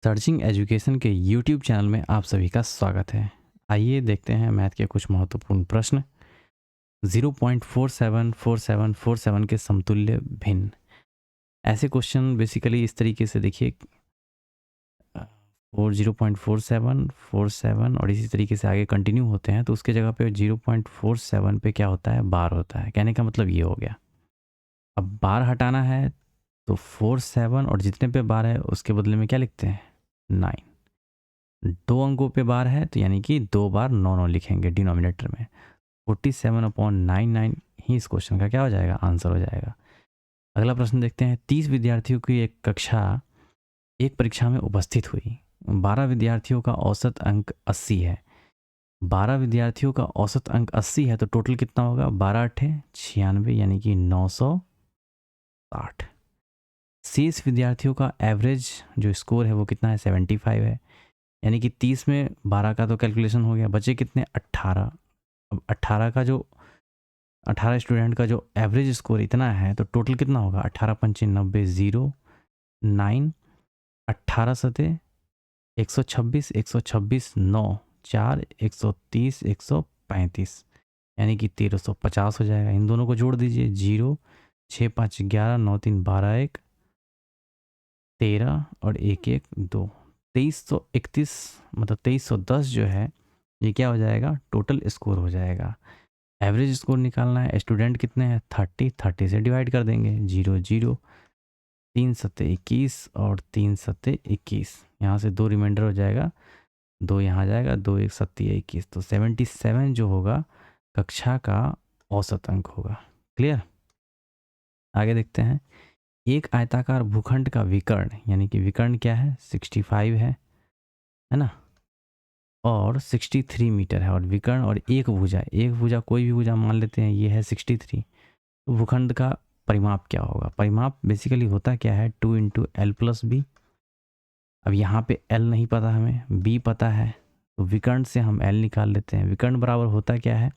Searching education के YouTube channel में आप सभी का स्वागत है। आइए देखते हैं मैथ के कुछ महत्वपूर्ण प्रश्न। 0.474747 के समतुल्य भिन्न। ऐसे क्वेश्चन बेसिकली इस तरीके से देखिए, और 0.4747 और इसी तरीके से आगे कंटिन्यू होते हैं, तो उसके जगह पे 0.47 पे क्या होता है, बार होता है। कहने का मतलब ये हो गया। अब बार हटाना है तो 47 और जितने पे बार है उसके बदले में क्या लिखते हैं, 9। दो अंकों पे बार है तो यानी कि 2 बार 9 लिखेंगे डिनोमिनेटर में। 47/99 ही इस क्वेश्चन का क्या हो जाएगा, आंसर हो जाएगा। अगला प्रश्न देखते हैं। 30 विद्यार्थियों की एक कक्षा एक परीक्षा में उपस्थित हुई। 12 विद्यार्थियों का औसत अंक 80 है। 12 विद्यार्थियों का औसत अंक 80 है तो टोटल कितना होगा, 12 अठे 96 यानी कि 960। शेष विद्यार्थियों का एवरेज जो स्कोर है वो कितना है, 75 है। यानी कि 30 में 12 का तो कैलकुलेशन हो गया, बचे कितने, 18। अब 18 स्टूडेंट का जो एवरेज स्कोर इतना है तो टोटल कितना होगा, 18 पंचे 90, 0 9, 18 सते 126, 126 9 4 130 135 यानी कि 1350 हो जाएगा। इन दोनों को जोड़ दीजिए, 0 6 5 11 9 3 12 1 13 और 1 1 2 2331, मतलब 2310 जो है ये क्या हो जाएगा, टोटल स्कोर हो जाएगा। एवरेज स्कोर निकालना है, स्टूडेंट कितने हैं, 30 से डिवाइड कर देंगे, 0 0 3 सत्ते 21 और 3 सत्ते 21, यहाँ से 2 रिमाइंडर हो जाएगा, 2 यहाँ जाएगा, 2 1 सत्ती 21, तो 77 जो होगा कक्षा का औसत अंक होगा। क्लियर। आगे देखते हैं। एक आयताकार भूखंड का विकर्ण, यानी कि विकर्ण क्या है, 65 है ना, और 63 मीटर है, और विकर्ण और एक भुजा कोई भी भुजा मान लेते हैं, ये है 63। तो भूखंड का परिमाप क्या होगा। परिमाप बेसिकली होता क्या है, 2 इंटू एल प्लस बी। अब यहाँ पे एल नहीं पता हमें, बी पता है, तो विकर्ण से हम एल निकाल लेते हैं। विकर्ण बराबर होता क्या है,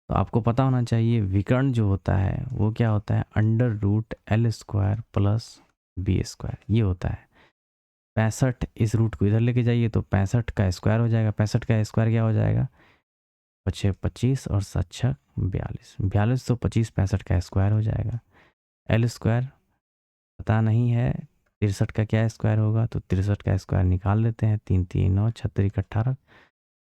तो आपको पता होना चाहिए। विकर्ण जो होता है वो क्या होता है, √L² प्लस B², ये होता है। 65 इस रूट को इधर लेके जाइए तो 65 का स्क्वायर हो जाएगा। 65 का स्क्वायर क्या हो जाएगा, 5 25 और 7 42, 42 तो 25 65 का स्क्वायर हो जाएगा। L² पता नहीं है, 63 का क्या स्क्वायर होगा, तो 63 का स्क्वायर निकाल लेते हैं। 3 3 9 36 18,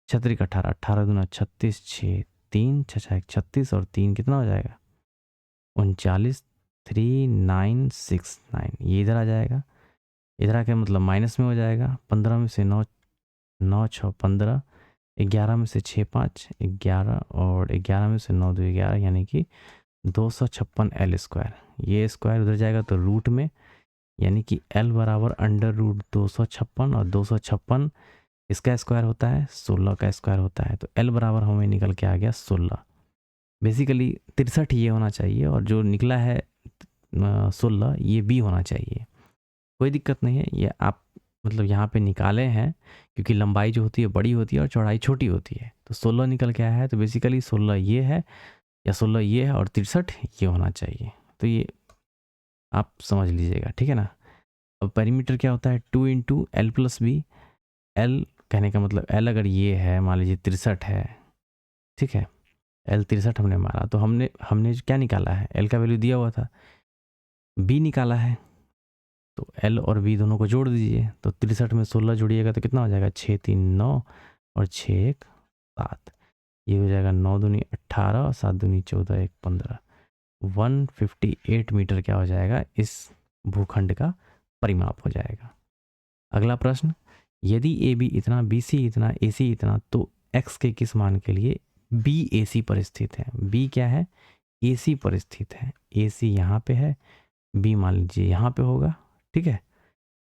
36 18 18 दूना 36, 6 3 6 36 और 3 कितना हो जाएगा, 39 3969, ये इधर आ जाएगा। इधर आके मतलब माइनस में हो जाएगा। 15 में से 9 9 6 15, 11 में से 6 5 11 और 11 में से 9 2 11, यानी कि 256 L²। ये स्क्वायर उधर जाएगा तो रूट में, यानी कि L बराबर √256, और 256 इसका स्क्वायर होता है 16 का स्क्वायर होता है, तो L बराबर हमें निकल के आ गया 16। बेसिकली 63 ये होना चाहिए, और जो निकला है 16 ये B होना चाहिए। कोई दिक्कत नहीं है, ये आप मतलब यहाँ पे निकाले हैं क्योंकि लंबाई जो होती है बड़ी होती है और चौड़ाई छोटी होती है, तो 16 निकल के आया है, तो बेसिकली 16 ये है या 16 ये है और 63 ये होना चाहिए। तो ये आप समझ लीजिएगा, ठीक है ना। अब पेरीमीटर क्या होता है, 2 into L plus B. L कहने का मतलब एल अगर ये है, मान लीजिए 63 है, ठीक है, एल 63 हमने मारा, तो हमने क्या निकाला है, एल का वैल्यू दिया हुआ था, बी निकाला है, तो एल और बी दोनों को जोड़ दीजिए, तो 63 में 16 जोड़िएगा तो कितना हो जाएगा, 6 3 9 और 6 1 7, ये हो जाएगा 9 दूनी 18 और 7 दूनी 14 1 15, 158 मीटर क्या हो जाएगा, इस भूखंड का परिमाप हो जाएगा। अगला प्रश्न। यदि ए बी इतना, बी सी इतना, ए सी इतना, तो एक्स के किस मान के लिए बी ए सी पर स्थित है। बी क्या है, ए सी पर स्थित है। ए सी यहाँ पे है, बी मान लीजिए यहाँ पे होगा, ठीक है।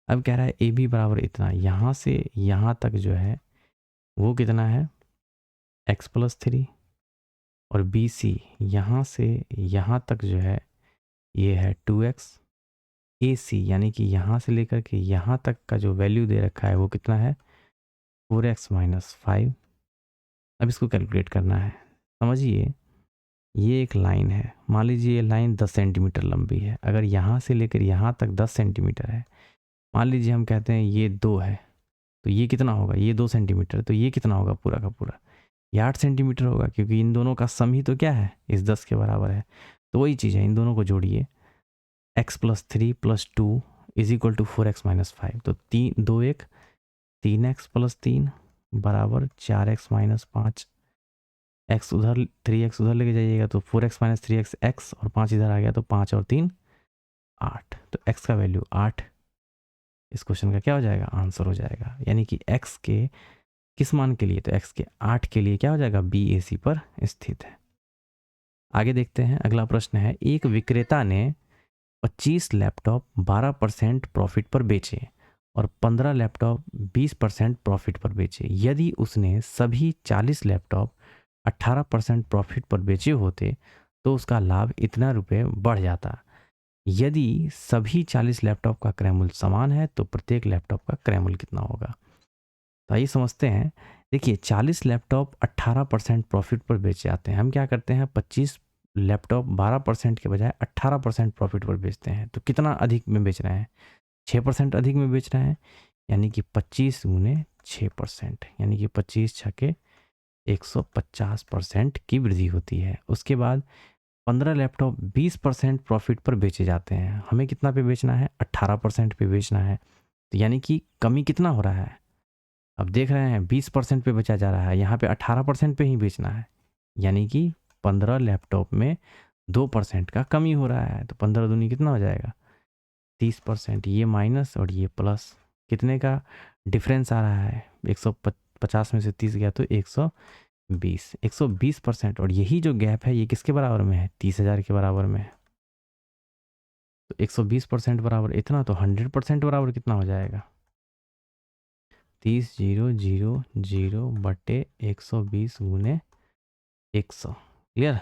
अब कह रहा है ए बी बराबर इतना, यहाँ से यहाँ तक जो है वो कितना है, x+3, और बी सी यहाँ से यहाँ तक जो है ये है 2x। ए सी यानी कि यहाँ से लेकर के यहाँ तक का जो वैल्यू दे रखा है वो कितना है, 4x - 5। अब इसको कैलकुलेट करना है। समझिए, ये एक लाइन है, मान लीजिए ये लाइन 10 सेंटीमीटर लंबी है। अगर यहाँ से लेकर यहाँ तक 10 सेंटीमीटर है, मान लीजिए हम कहते हैं ये 2 है, तो ये कितना होगा, ये 2 सेंटीमीटर, तो ये कितना होगा पूरा का पूरा, ये 8 सेंटीमीटर होगा, क्योंकि इन दोनों का सम ही तो क्या है, इस 10 के बराबर है। तो वही चीज़ है, इन दोनों को जोड़िए, x + 3 + 2 = 4x - 5, तो 3x + 3 बराबर 4x - 5, x उधर 3x उधर लेके जाइएगा तो 4x - 3x x, और 5 इधर आ गया तो 5 और 3 8, तो x का वैल्यू 8 इस क्वेश्चन का क्या हो जाएगा, आंसर हो जाएगा। यानी कि x के किस मान के लिए, तो x के 8 के लिए क्या हो जाएगा, BAC पर स्थित है। आगे देखते हैं, अगला प्रश्न है, एक विक्रेता ने 25 लैपटॉप 12% प्रॉफिट पर बेचे और 15 लैपटॉप 20% प्रॉफिट पर बेचे। यदि उसने सभी 40 लैपटॉप 18% प्रॉफिट पर बेचे होते तो उसका लाभ इतना रुपए बढ़ जाता। यदि सभी 40 लैपटॉप का क्रय मूल्य समान है तो प्रत्येक लैपटॉप का क्रय मूल्य कितना होगा। तो आइए समझते हैं। देखिए 40 लैपटॉप 18% प्रॉफिट पर बेचे जाते हैं, हम क्या करते हैं 25 लैपटॉप 12% के बजाय 18% प्रॉफिट पर बेचते हैं, तो कितना अधिक में बेच रहे हैं, 6% अधिक में बेच रहे हैं, यानी कि 25 × 6%, यानी कि 25 छके 150% की वृद्धि होती है। उसके बाद 15 लैपटॉप 20% प्रॉफिट पर बेचे जाते हैं, हमें कितना पे बेचना है, 18% पे बेचना है, तो यानी कि कमी कितना हो रहा है, अब देख रहे हैं 20% पे बेचा जा रहा है, यहाँ पे 18% पे ही बेचना है, यानी कि 15 लैपटॉप में 2% का कमी हो रहा है, तो 15 दूनी कितना हो जाएगा, 30%, ये माइनस और ये प्लस, कितने का डिफरेंस आ रहा है, 150 में से 30 गया तो 120%, और यही जो गैप है ये किसके बराबर में है, 30,000 के बराबर में है। तो 120% बराबर इतना, तो 100% बराबर कितना हो जाएगा, 30,000 बटे 120 × 100, क्लियर।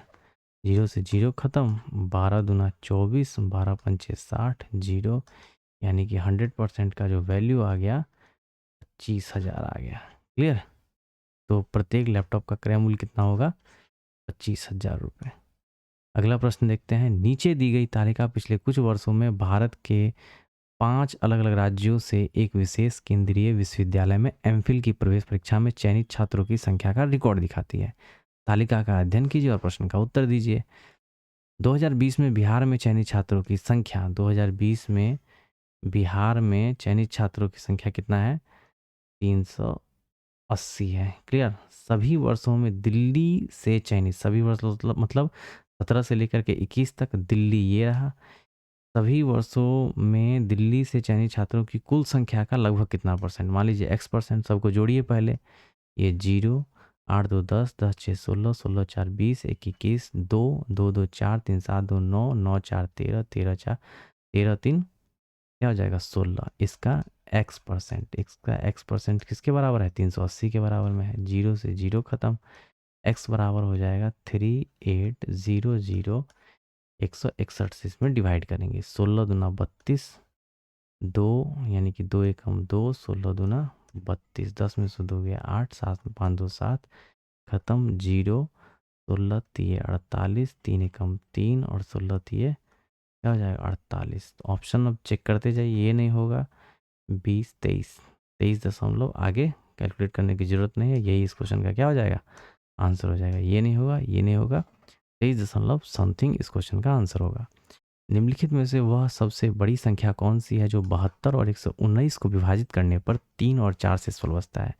0 से 0 खत्म, 12 दूना 24, 12 पंचे 60, 0, यानी कि 100% का जो वैल्यू आ गया 25,000 आ गया, क्लियर। तो प्रत्येक लैपटॉप का क्रय मूल्य कितना होगा, 25,000 रुपये। अगला प्रश्न देखते हैं, नीचे दी गई तालिका पिछले कुछ वर्षों में भारत के 5 अलग अलग राज्यों से एक विशेष केंद्रीय विश्वविद्यालय में एमफिल की प्रवेश परीक्षा में चयनित छात्रों की संख्या का रिकॉर्ड दिखाती है। तालिका का अध्ययन कीजिए और प्रश्न का उत्तर दीजिए। 2020 में बिहार में चयनित छात्रों की संख्या, 2020 में बिहार में चयनित छात्रों की संख्या कितना है, 380 है, क्लियर। सभी वर्षों में दिल्ली से चयनित, सभी वर्ष मतलब 17 से लेकर के 21 तक दिल्ली ये रहा, सभी वर्षों में दिल्ली से चयनित छात्रों की कुल संख्या का लगभग कितना परसेंट, मान लीजिए x%, सबको जोड़िए पहले, ये 0, 8 2 10, 10 6 16, 16 4 20, 1 21, 2 2 2 4, 3 7 2 9, 9 4 13, 13 4 13 3 क्या हो जाएगा 16, इसका x% किसके बराबर है, 380 के बराबर में है। 0 से 0 खत्म, x बराबर हो जाएगा 3800, 161 से इसमें डिवाइड करेंगे, 16 दूना 32, 2 यानी कि 2 एकम 2, 16 दूना 32, 10 में से 2 गया 8, 7 में 5 2 7 खत्म, 0, 16 तिये 48, 3 एकम 3 और 16 तिये क्या हो जाएगा 48। तो ऑप्शन अब चेक करते जाइए, ये नहीं होगा, 20 23 23 आगे कैलकुलेट करने की ज़रूरत नहीं है, यही इस क्वेश्चन का क्या हो जाएगा, आंसर हो जाएगा। ये नहीं होगा, ये नहीं होगा, 23 इस क्वेश्चन का आंसर होगा। निम्नलिखित में से वह सबसे बड़ी संख्या कौन सी है जो 72 और 119 को विभाजित करने पर 3 और 4 से सफल बचता है।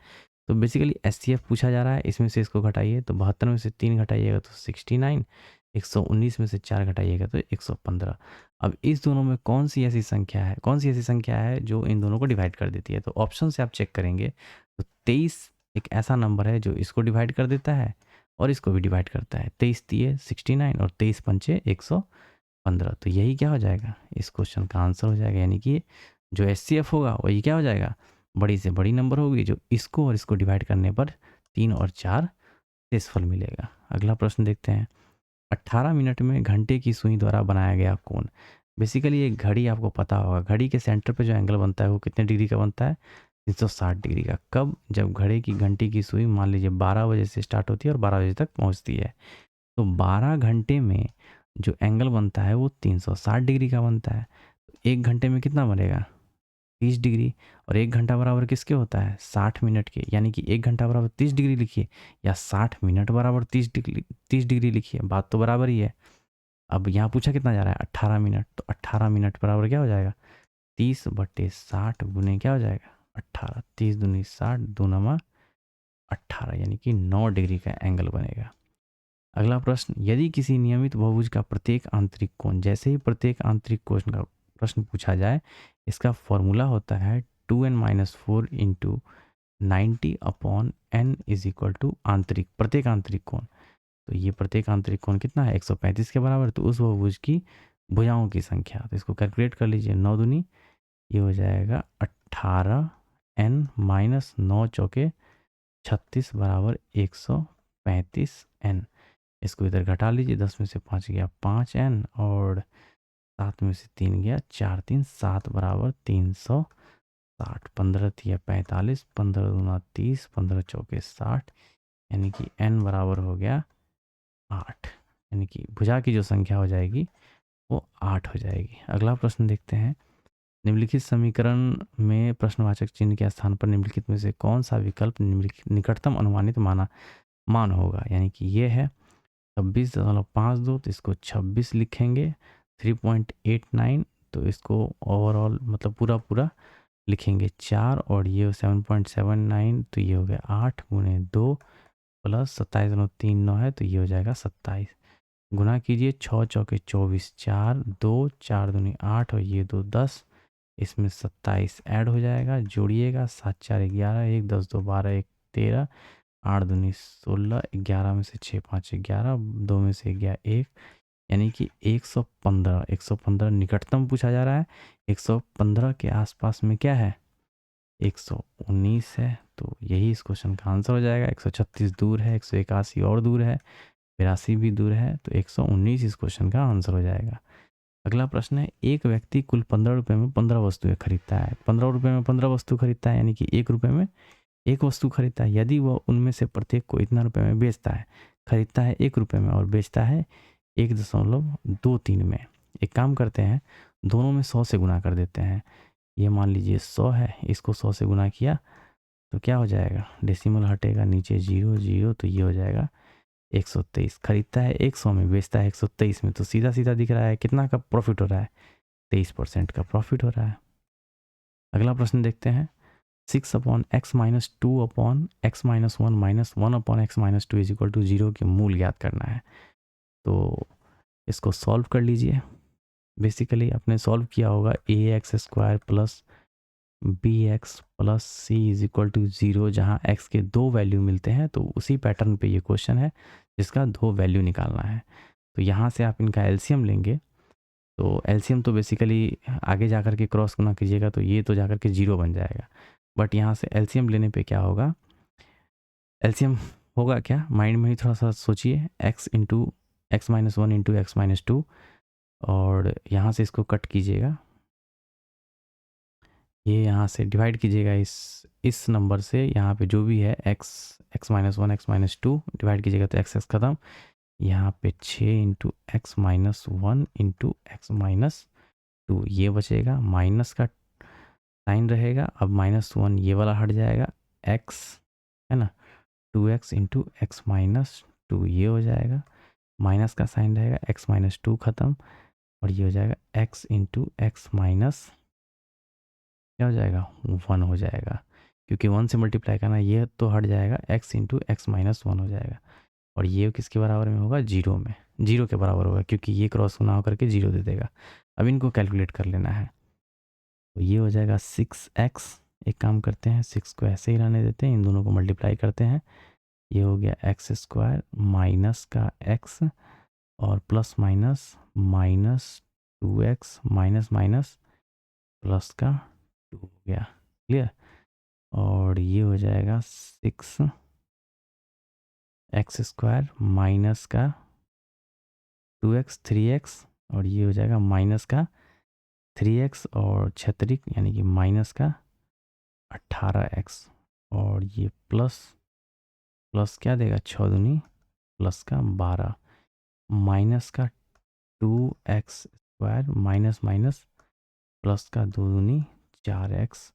तो बेसिकली SCF पूछा जा रहा है, इसमें से इसको घटाइए, तो 72 में से 3 घटाइएगा तो 69, 119 में से 4 घटाइएगा तो 115। अब इस दोनों में कौन सी ऐसी संख्या है जो इन दोनों को डिवाइड कर देती है, तो ऑप्शन से आप चेक करेंगे तो 23 एक ऐसा नंबर है जो इसको डिवाइड कर देता है और इसको भी डिवाइड करता है, 23 तिये 69 और 23 पंचे 115, तो यही क्या हो जाएगा, इस क्वेश्चन का आंसर हो जाएगा। यानी कि जो SCF होगा वही क्या हो जाएगा, बड़ी से बड़ी नंबर होगी जो इसको और इसको डिवाइड करने पर 3 और 4 शेषफल मिलेगा। अगला प्रश्न देखते हैं, 18 मिनट में घंटे की सुई द्वारा बनाया गया कोण। बेसिकली ये घड़ी आपको पता होगा, घड़ी के सेंटर पे जो एंगल बनता है वो कितने डिग्री का बनता है, 360 डिग्री का। कब, जब घंटी की सुई मान लीजिए 12 बजे से स्टार्ट होती है और 12 बजे तक पहुंचती है, तो 12 घंटे में जो एंगल बनता है वो 360 डिग्री का बनता है। तो 1 घंटे में कितना बनेगा, 30 डिग्री, और 1 घंटा बराबर किसके होता है 60 मिनट के, यानी कि 1 घंटा बराबर 30 डिग्री लिखिए या 60 मिनट बराबर 30 डिग्री लिखिए, बात तो बराबर ही है। अब यहाँ पूछा कितना जा रहा है 18 मिनट, तो 18 मिनट बराबर क्या हो जाएगा 30/60 गुने क्या हो जाएगा 18, 30 दूनी 60, 2 नमा 18, यानी कि 9 डिग्री का एंगल बनेगा। अगला प्रश्न, यदि किसी नियमित बहुभुज का प्रत्येक आंतरिक कोण, जैसे ही प्रत्येक आंतरिक कोण का प्रश्न पूछा जाए, इसका फॉर्मूला होता है 2n-4 into 90/n is equal to आंतरिक, प्रत्येक आंतरिक कोण। तो ये प्रत्येक आंतरिक कोण कितना है 135 के बराबर, तो उस बहुभुज की भुजाओं की संख्या, तो इसको कैलकुलेट कर लीजिए, 9 दूनी ये हो जाएगा 18n माइनस 9 चौके 36 बराबर 135n। इसको इधर घटा लीजिए, 10 में से 5 गया 5n और 7 में से 3 गया 4, 3 7 बराबर 360, 15 तिया 45, 15 दूना 30, 15 चौके 60, यानी कि n बराबर हो गया 8, यानी कि भुजा की जो संख्या हो जाएगी वो 8 हो जाएगी। अगला प्रश्न देखते हैं, निम्नलिखित समीकरण में प्रश्नवाचक चिन्ह के स्थान पर निम्नलिखित में से कौन सा विकल्प निकटतम अनुमानित मान होगा, यानी कि ये है 26.52, तो इसको 26 लिखेंगे, 3.89 तो इसको ओवरऑल मतलब पूरा लिखेंगे 4, और ये 7.79 तो ये हो गया 8 गुने 2 प्लस 27.39 है तो ये हो जाएगा 27, गुना कीजिए 6 चौके 24, 4 2 4 दूनी 8 और ये 2 10, इसमें 27 ऐड हो जाएगा, जोड़िएगा 7 4 11, 1 10 2 12, 1 13, 8 दूनी 16, 11 में से 6 5 11, 2 में से गया 1, यानी कि 115 निकटतम पूछा जा रहा है, 115 के आसपास में क्या है 119 है, तो यही इस क्वेश्चन का आंसर हो जाएगा। 136 दूर है, 181 और दूर है, 82 भी दूर है, तो 119 इस क्वेश्चन का आंसर हो जाएगा। अगला प्रश्न है, एक व्यक्ति कुल 15 रुपये में 15 वस्तुएं खरीदता है, 15 रुपये में 15 वस्तु खरीदता है, यानी कि 1 रुपये में एक वस्तु खरीदता है। यदि वह उनमें से प्रत्येक को इतना रुपये में बेचता है, खरीदता है 1 रुपये में और बेचता है 1.23 में, एक काम करते हैं दोनों में 100 से गुना कर देते हैं। ये मान लीजिए 100 है, इसको 100 से गुना किया तो क्या हो जाएगा, डेसिमल हटेगा नीचे 0 0, तो ये हो जाएगा 123। खरीदता है 100 में, बेचता है 123 में, तो सीधा सीधा दिख रहा है कितना का प्रॉफिट हो रहा है 23% का प्रॉफिट हो रहा है। अगला प्रश्न देखते हैं, 6/x-2/x-1 minus 1/x-2 is equal to 0 के मूल ज्ञात करना है। तो इसको सॉल्व कर लीजिए। बेसिकली आपने सॉल्व किया होगा ax² plus bx plus c is equal to 0, जहाँ x के 2 वैल्यू मिलते हैं, तो उसी पैटर्न पे ये क्वेश्चन है जिसका 2 वैल्यू निकालना है। तो यहाँ से आप इनका एलसीएम लेंगे, तो एलसीएम तो बेसिकली आगे जाकर के क्रॉस गुना कीजिएगा तो ये तो जाकर के 0 बन जाएगा, बट यहाँ से एलसीएम लेने पे क्या होगा, एलसीएम होगा क्या, माइंड में ही थोड़ा सा सोचिए, x-1 इंटू x-2, और यहाँ से इसको कट कीजिएगा, ये यहाँ से डिवाइड कीजिएगा इस नंबर से, यहाँ पे जो भी है x-1 x-2 डिवाइड कीजिएगा तो x खत्म, यहाँ पे 6 इंटू x-1 इंटू x-2 ये बचेगा, माइनस का साइन रहेगा, अब -1 ये वाला हट जाएगा, x है ना, 2x इंटू x-2 ये हो जाएगा, माइनस का साइन रहेगा, x-2 खत्म, और ये हो जाएगा x इंटू x माइनस क्या हो जाएगा 1 हो जाएगा, क्योंकि 1 से मल्टीप्लाई करना, ये तो हट जाएगा, x इंटू x-1 हो जाएगा, और ये किसके बराबर में होगा 0 में, 0 के बराबर होगा, क्योंकि ये क्रॉस गुना होकर के 0 दे देगा। अब इनको कैलकुलेट कर लेना है, तो ये हो जाएगा 6x, एक काम करते हैं 6 को ऐसे ही रहने देते हैं, इन दोनों को मल्टीप्लाई करते हैं, ये हो गया x² माइनस का x और plus minus -2x minus minus plus का 2 हो गया, क्लियर, और ये हो जाएगा 6x² माइनस का 2x 3x, और ये हो जाएगा माइनस का 3x और छत्रिक यानी कि माइनस का 18x, और ये प्लस क्या देगा 6 दूनी प्लस का 12, माइनस का 2x² माइनस माइनस प्लस का 2 दूनी 4x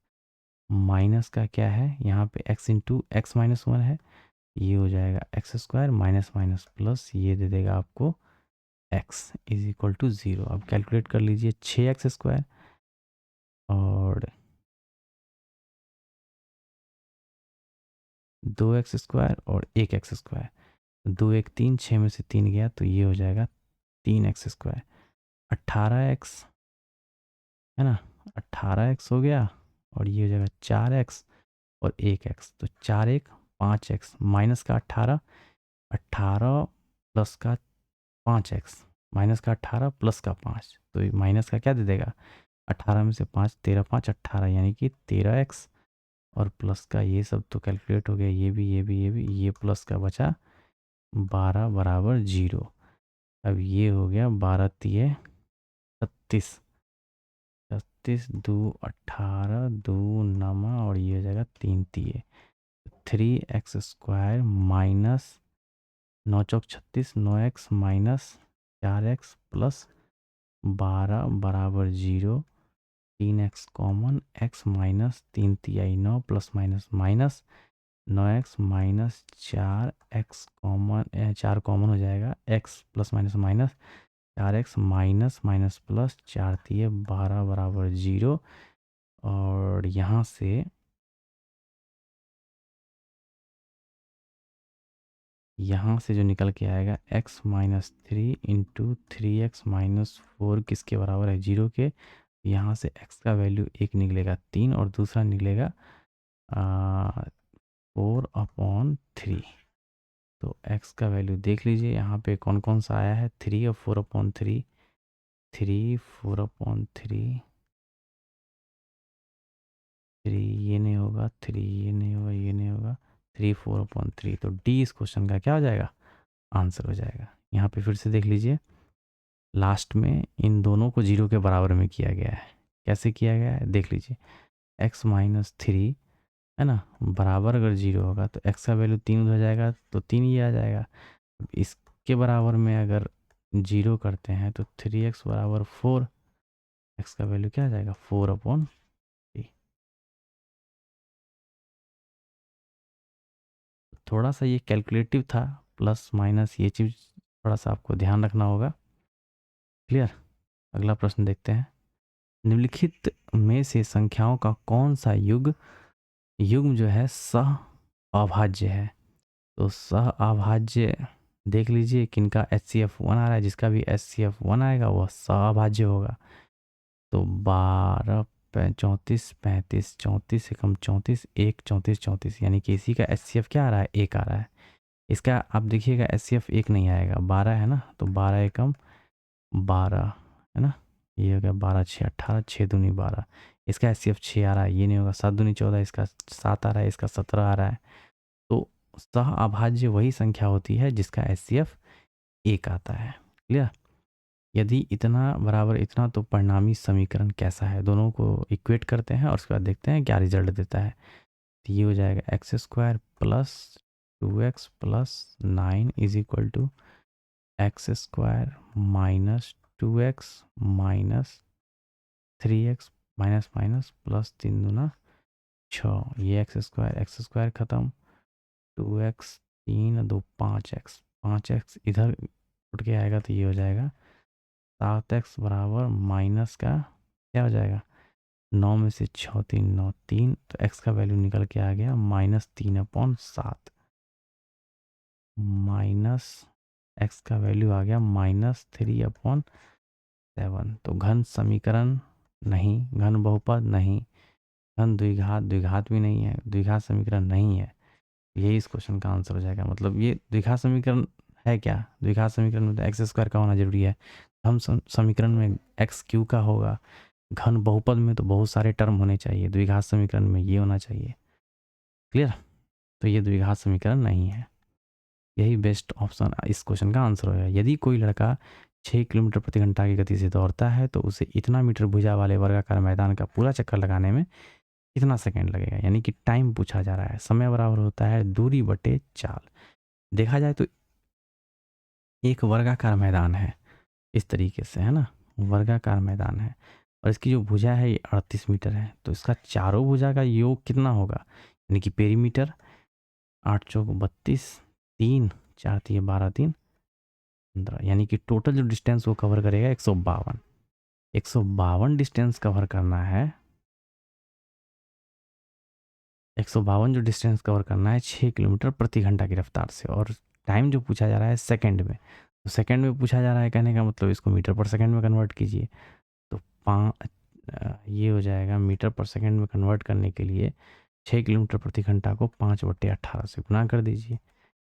माइनस का क्या है यहाँ पे x into x minus one है, ये हो जाएगा X square minus minus plus, ये दे देगा आपको x इज इक्वल टू 0। अब कैलकुलेट कर लीजिए 6x स्क्वायर और 2x स्क्वायर और 1x स्क्वायर, 2 1 3, 6 में से 3 गया तो ये हो जाएगा 3x स्क्वायर। 18x है ना, 18x हो गया और ये हो जाएगा 4x और 1x, तो 4 1 5x माइनस का 18, 18 प्लस का 5x माइनस का 18 प्लस का 5, तो ये माइनस का क्या दे देगा 18 में से 5, 13 5 18 यानी कि 13x और प्लस का ये सब तो कैलकुलेट हो गया, ये भी ये भी ये भी, ये प्लस का बचा 12 बराबर 0। अब ये हो गया 12 तिये 36, 36 2 18 2 नमा और ये हो जाएगा 3 तिये 3x स्क्वायर माइनस 9 चौक 36, 9x माइनस 4x प्लस 12 बराबर 0, 3x कॉमन, x माइनस 3 तिहाई 9 plus minus minus 9x minus 4x common, 4 common हो जाएगा, x plus minus minus 4x minus minus plus 4 तिये 12 बराबर 0। और यहाँ से जो निकल के आएगा x minus 3 into 3x minus 4 किसके बराबर है 0 के, यहाँ से x का वैल्यू एक निकलेगा 3 और दूसरा निकलेगा 4/3। तो x का वैल्यू देख लीजिए यहाँ पे कौन कौन सा आया है, 3 और 4/3, 3 4/3, 3 ये नहीं होगा, 3 ये नहीं होगा, ये नहीं होगा, 3 4/3, तो डी इस क्वेश्चन का क्या हो जाएगा आंसर हो जाएगा। यहाँ पे फिर से देख लीजिए, लास्ट में इन दोनों को 0 के बराबर में किया गया है। कैसे किया गया है देख लीजिए, x माइनस 3 है ना, बराबर अगर 0 होगा तो x का वैल्यू 3 हो जाएगा, तो 3 ये आ जाएगा। इसके बराबर में अगर 0 करते हैं तो 3x बराबर 4, x का वैल्यू क्या आ जाएगा 4/3। थोड़ा सा ये कैलकुलेटिव था, प्लस माइनस ये चीज़ थोड़ा सा आपको ध्यान रखना होगा। क्लियर। अगला प्रश्न देखते हैं, निम्नलिखित में से संख्याओं का कौन सा युग्म जो है सह अभाज्य है। तो सह अभाज्य देख लीजिए किनका HCF 1 आ रहा है, जिसका भी HCF 1 आएगा वह सह अभाज्य होगा। तो 12 34 35 34 एकम 34 1 34 34 यानी कि इसी का HCF क्या आ रहा है 1 आ रहा है। इसका आप देखिएगा HCF 1 नहीं आएगा, 12 है ना, तो 12 एकम 12 है ना, ये हो गया 12 6 18, 6 दूनी 12, इसका HCF 6 आ रहा है, ये नहीं होगा, 7 दूनी 14, इसका 7 आ रहा है, इसका 17 आ रहा है। तो सह अभाज्य वही संख्या होती है जिसका HCF 1 आता है। क्लियर। यदि इतना बराबर इतना तो परिणामी समीकरण कैसा है, दोनों को इक्वेट करते हैं और उसके बाद देखते हैं क्या रिजल्ट देता है। तो ये हो जाएगा X square plus 2x plus 9 is equal to X square minus 2x minus 3x minus minus plus 3 दूना 6, ये एक्स स्क्वायर ख़त्म, 2x 3 2 5x, 5x इधर उठ के आएगा तो ये हो जाएगा 7x बराबर माइनस का क्या हो जाएगा 9 में से 6 3 9 3, तो x का वैल्यू निकल के आ गया -3/7, माइनस x का वैल्यू आ गया -3/7। तो घन समीकरण नहीं, घन बहुपद नहीं, घन द्विघात भी नहीं है, द्विघात समीकरण नहीं है, यही इस क्वेश्चन का आंसर हो जाएगा। मतलब ये द्विघात समीकरण है क्या, द्विघात समीकरण में तो एक्स स्क्वायर का होना जरूरी है, घन समीकरण में एक्स क्यू का होगा, घन बहुपद में तो बहुत सारे टर्म होने चाहिए, द्विघात समीकरण में ये होना चाहिए। क्लियर। तो ये द्विघात समीकरण नहीं है, यही बेस्ट ऑप्शन इस क्वेश्चन का आंसर होगा। यदि कोई लड़का 6 किलोमीटर प्रति घंटा की गति से दौड़ता है तो उसे इतना मीटर भुजा वाले वर्गाकार मैदान का पूरा चक्कर लगाने में कितना सेकंड लगेगा, यानी कि टाइम पूछा जा रहा है। समय बराबर होता है दूरी बटे चाल। देखा जाए तो एक वर्गाकार मैदान है इस तरीके से, है ना, वर्गाकार मैदान है और इसकी जो भुजा है ये 38 मीटर है, तो इसका चारों भुजा का योग कितना होगा, यानी कि पेरीमीटर 8 चौक 32, 3 4 3 12 3 15, यानी कि टोटल जो डिस्टेंस वो कवर करेगा 152। 152 डिस्टेंस कवर करना है, 152 जो डिस्टेंस कवर करना है 6 किलोमीटर प्रति घंटा की रफ्तार से, और टाइम जो पूछा जा रहा है सेकंड में, तो सेकंड में पूछा जा रहा है, कहने का मतलब इसको मीटर पर सेकंड में कन्वर्ट कीजिए। तो ये हो जाएगा मीटर पर सेकंड में कन्वर्ट करने के लिए 6 किलोमीटर प्रति घंटा को 5/18 से गुना कर दीजिए।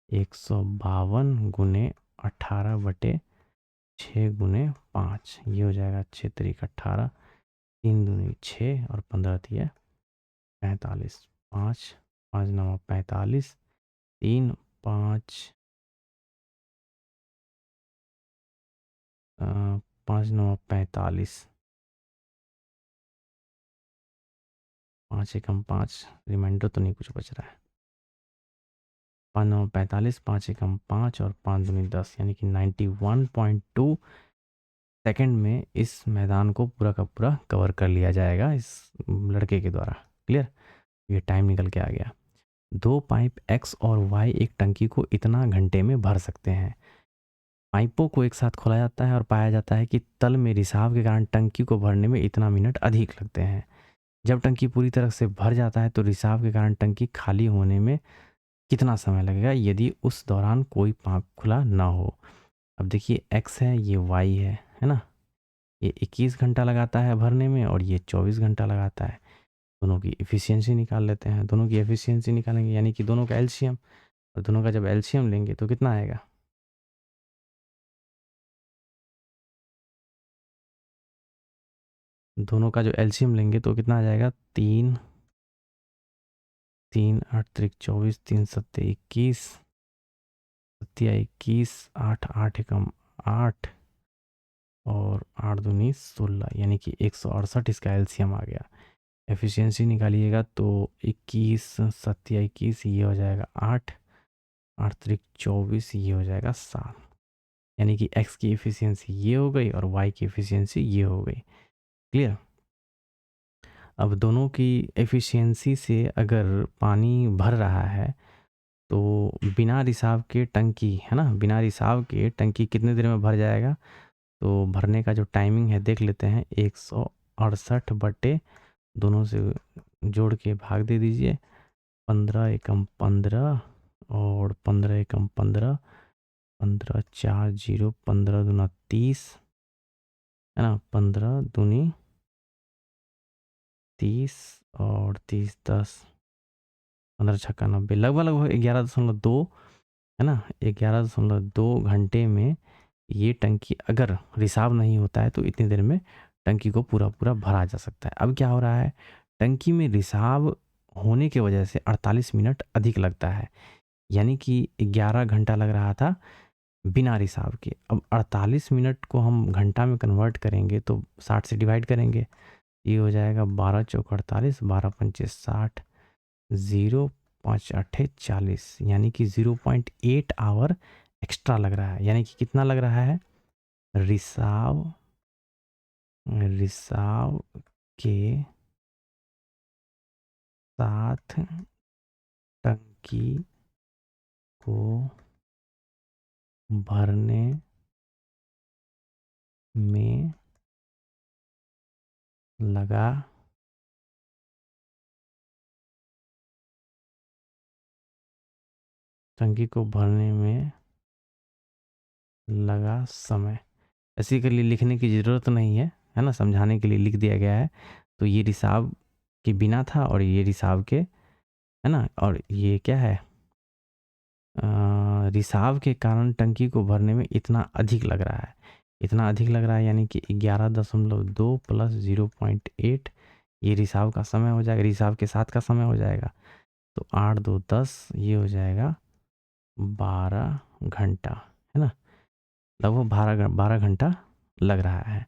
152 गुने 18/6 गुने 5, ये हो जाएगा 6 तरीक 18, 3 दूनी 6 और 15 दिया 45, 5 5 9 45, 3 5 5 9 45, 5 एकम 5, रिमाइंडर तो नहीं कुछ बच रहा है, 5 9 45, 5 एकम 5 और 5 दूनी 10, यानी कि 91.2 सेकंड में इस मैदान को पूरा का पूरा कवर कर लिया जाएगा इस लड़के के द्वारा। क्लियर, ये टाइम निकल के आ गया। 2 पाइप एक्स और वाई एक टंकी को इतना घंटे में भर सकते हैं। पाइपों को एक साथ खोला जाता है और पाया जाता है कि तल में रिसाव के कारण टंकी को भरने में इतना मिनट अधिक लगते हैं। जब टंकी पूरी तरह से भर जाता है तो रिसाव के कारण टंकी खाली होने में कितना समय लगेगा यदि उस दौरान कोई पाइप खुला ना हो। अब देखिए एक्स है, ये वाई है ना, ये 21 घंटा लगाता है भरने में और ये 24 घंटा लगाता है। दोनों की एफिशिएंसी निकाल लेते हैं, दोनों की एफिशिएंसी निकालेंगे यानी कि दोनों का एलसीएम, और दोनों का जब एलसीएम लेंगे तो कितना आएगा, दोनों का जो एलसीएम लेंगे तो कितना आ जाएगा, 3 3 8 त्रिक 24, 3 सत्ते 21, सत्तिया 21, 8 8 एकम 8 और 8 दूनी 16, यानी कि 168 इसका एलसीएम आ गया। एफिशिएंसी निकालिएगा तो 21 सत्तिया 21, ये हो जाएगा 8 8 त्रिक 24, ये हो जाएगा 7, यानी कि एक्स की एफिशिएंसी ये हो गई और वाई की एफिशिएंसी ये हो गई। क्लियर। अब दोनों की एफिशिएंसी से अगर पानी भर रहा है तो बिना रिसाव के टंकी है ना, बिना रिसाव के टंकी कितने देर में भर जाएगा, तो भरने का जो टाइमिंग है देख लेते हैं, 168 बटे दोनों से जोड़ के भाग दे दीजिए, 15 एकम 15 और 15 एकम 15, 15 4 0, 15 दूना 30 है ना, 15 दूनी 30 और 30 10, 15 छक्का 90, लगभग लगभग 11.2 है ना, 11.2 घंटे में ये टंकी अगर रिसाव नहीं होता है तो इतनी देर में टंकी को पूरा पूरा भरा जा सकता है। अब क्या हो रहा है, टंकी में रिसाव होने की वजह से 48 मिनट अधिक लगता है, यानी कि 11 घंटा लग रहा था बिना रिसाव के। अब 48 मिनट को हम घंटा में कन्वर्ट करेंगे तो 60 से डिवाइड करेंगे, ये हो जाएगा 12 चौक 48, 12 पंचे 60, 0 5 8 40, यानी कि 0.8 आवर एक्स्ट्रा लग रहा है, यानी कि कितना लग रहा है, रिसाव रिसाव के साथ टंकी को भरने में लगा टंकी को भरने में लगा समय। ऐसे के लिए लिखने की ज़रूरत नहीं है ना, समझाने के लिए लिख दिया गया है। तो ये रिसाव के बिना था और ये रिसाव के है ना, और ये क्या है, रिसाव के कारण टंकी को भरने में इतना अधिक लग रहा है, इतना अधिक लग रहा है, यानी कि 11.2 प्लस 0.8 ये रिसाव का समय हो जाएगा, रिसाव के साथ का समय हो जाएगा, तो 8 2 10, ये हो जाएगा 12 घंटा है ना, लगभग 12 घंटा लग रहा है।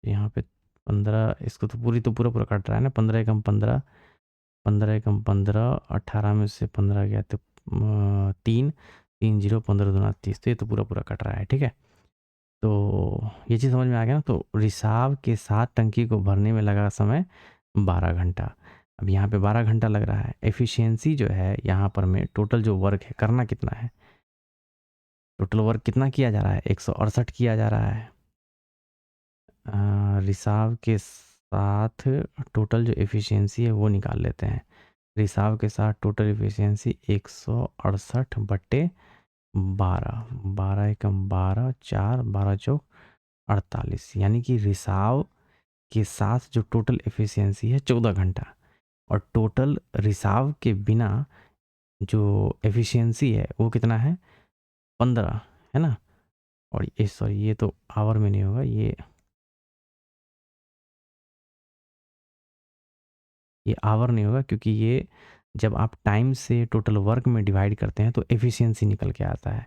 तो यहाँ पे 15, इसको तो पूरा पूरा काट रहा है ना, 15 एकम 15, 15 एकम 15, 18 में से 15 गया तो 3, 3 0, 15 दूना 30, तो ये तो पूरा पूरा कट रहा है, ठीक है। तो ये चीज़ समझ में आ गया ना। तो रिसाव के साथ टंकी को भरने में लगा समय 12 घंटा। अब यहाँ पे 12 घंटा लग रहा है। एफिशिएंसी जो है यहाँ पर में टोटल जो वर्क है करना कितना है, टोटल वर्क कितना किया जा रहा है, 168 किया जा रहा है। रिसाव के साथ टोटल जो एफिशिएंसी है वो निकाल लेते हैं। रिसाव के साथ टोटल एफिशिएंसी 168 बट्टे 12, 12 एकम 12, 4, 12 चौक 48, यानी कि रिसाव के साथ जो टोटल एफिशिएंसी है 14 घंटा, और टोटल रिसाव के बिना जो एफिशिएंसी है वो कितना है, 15 है ना। और ये सॉरी, ये तो आवर में नहीं होगा, ये आवर नहीं होगा, क्योंकि ये जब आप टाइम से टोटल वर्क में डिवाइड करते हैं तो एफिशिएंसी निकल के आता है।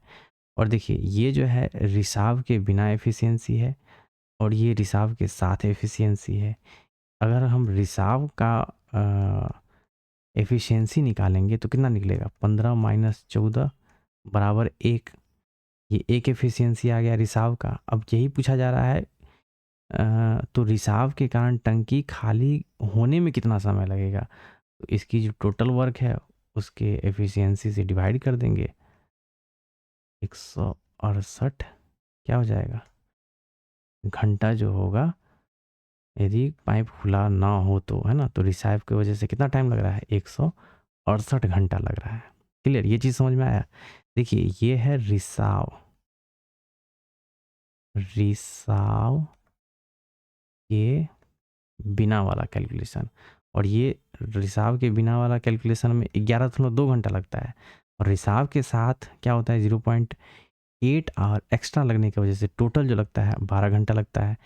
और देखिए ये जो है रिसाव के बिना एफिशिएंसी है, और ये रिसाव के साथ एफिशिएंसी है। अगर हम रिसाव का एफिशिएंसी निकालेंगे तो कितना निकलेगा, 15 माइनस 14 बराबर 1। ये एक एफिशिएंसी आ गया रिसाव का। अब यही पूछा जा रहा है तो रिसाव के कारण टंकी खाली होने में कितना समय लगेगा। तो इसकी जो टोटल वर्क है उसके एफिशिएंसी से डिवाइड कर देंगे। 168 क्या हो जाएगा, घंटा जो होगा यदि पाइप खुला ना हो तो, है ना। तो रिसाव की वजह से कितना टाइम लग रहा है, 168 घंटा लग रहा है। क्लियर, ये चीज़ समझ में आया। देखिए ये है रिसाव, रिसाव के बिना वाला कैलकुलेशन, और ये रिसाव के बिना वाला कैलकुलेशन में 11.2 घंटा लगता है। और रिसाव के साथ क्या होता है, 0.8 आवर एक्स्ट्रा लगने की वजह से टोटल जो लगता है 12 घंटा लगता है।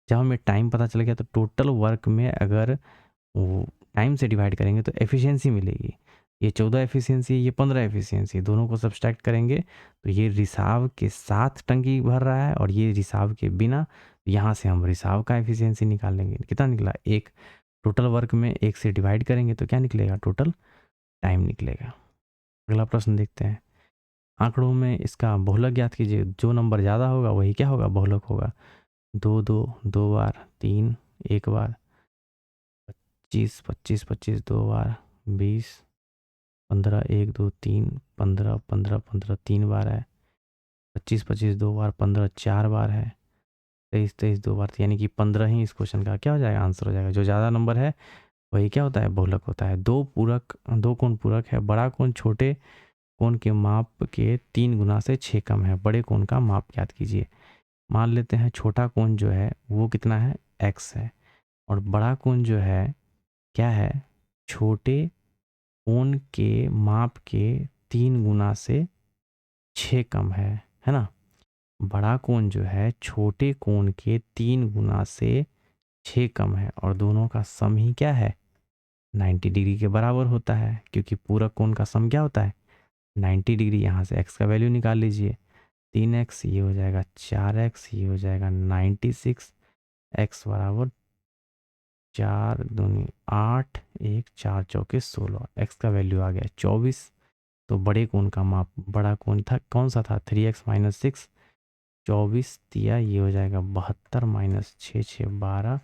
जब हमें टाइम पता चल गया तो टोटल वर्क में अगर वो टाइम से डिवाइड करेंगे तो एफिशिएंसी मिलेगी। ये 14 एफिशिएंसी, ये 15 एफिशिएंसी, दोनों को सब्सट्रैक्ट करेंगे तो ये रिसाव के साथ टंकी भर रहा है और ये रिसाव के बिना। यहाँ से हम रिसाव का एफिशिएंसी निकाल लेंगे, कितना निकला, एक। टोटल वर्क में 1 से डिवाइड करेंगे तो क्या निकलेगा, टोटल टाइम निकलेगा। अगला प्रश्न देखते हैं। आंकड़ों में इसका बहुलक ज्ञात कीजिए। जो नंबर ज़्यादा होगा वही क्या होगा, बहुलक होगा। 2 2 2 बार, 3 1 बार, 25 25 25 2 बार, 20 15 1 2 3, 15 15 15 3 बार है। 25 25 2 बार, 15 4 बार है। 23 23 2 बार, यानी कि 15 ही इस क्वेश्चन का क्या हो जाएगा, आंसर हो जाएगा। जो ज़्यादा नंबर है वही क्या होता है, बहुलक होता है। दो कोण पूरक है। बड़ा कोण छोटे कोण के माप के 3 गुना से 6 कम है। बड़े कोण का माप ज्ञात कीजिए। मान लेते हैं छोटा कोण जो है वो कितना है, x है, और बड़ा कोण जो है क्या है, छोटे कोण के माप के 3 गुना से 6 कम है ना। बड़ा कोण जो है छोटे कोण के 3 गुना से 6 कम है, और दोनों का सम ही क्या है, 90 डिग्री के बराबर होता है, क्योंकि पूरक कोण का सम क्या होता है, 90 डिग्री। यहाँ से x का वैल्यू निकाल लीजिए, 3x, ये हो जाएगा 4x, ये हो जाएगा 96, x बराबर 4 दूनी 8, 1 4 चौके 16, x का वैल्यू आ गया 24। तो बड़े कोण का माप, बड़ा कोण था कौन सा था, 3x माइनस 6, 24 दिया, ये हो जाएगा 72 माइनस 6 6 12,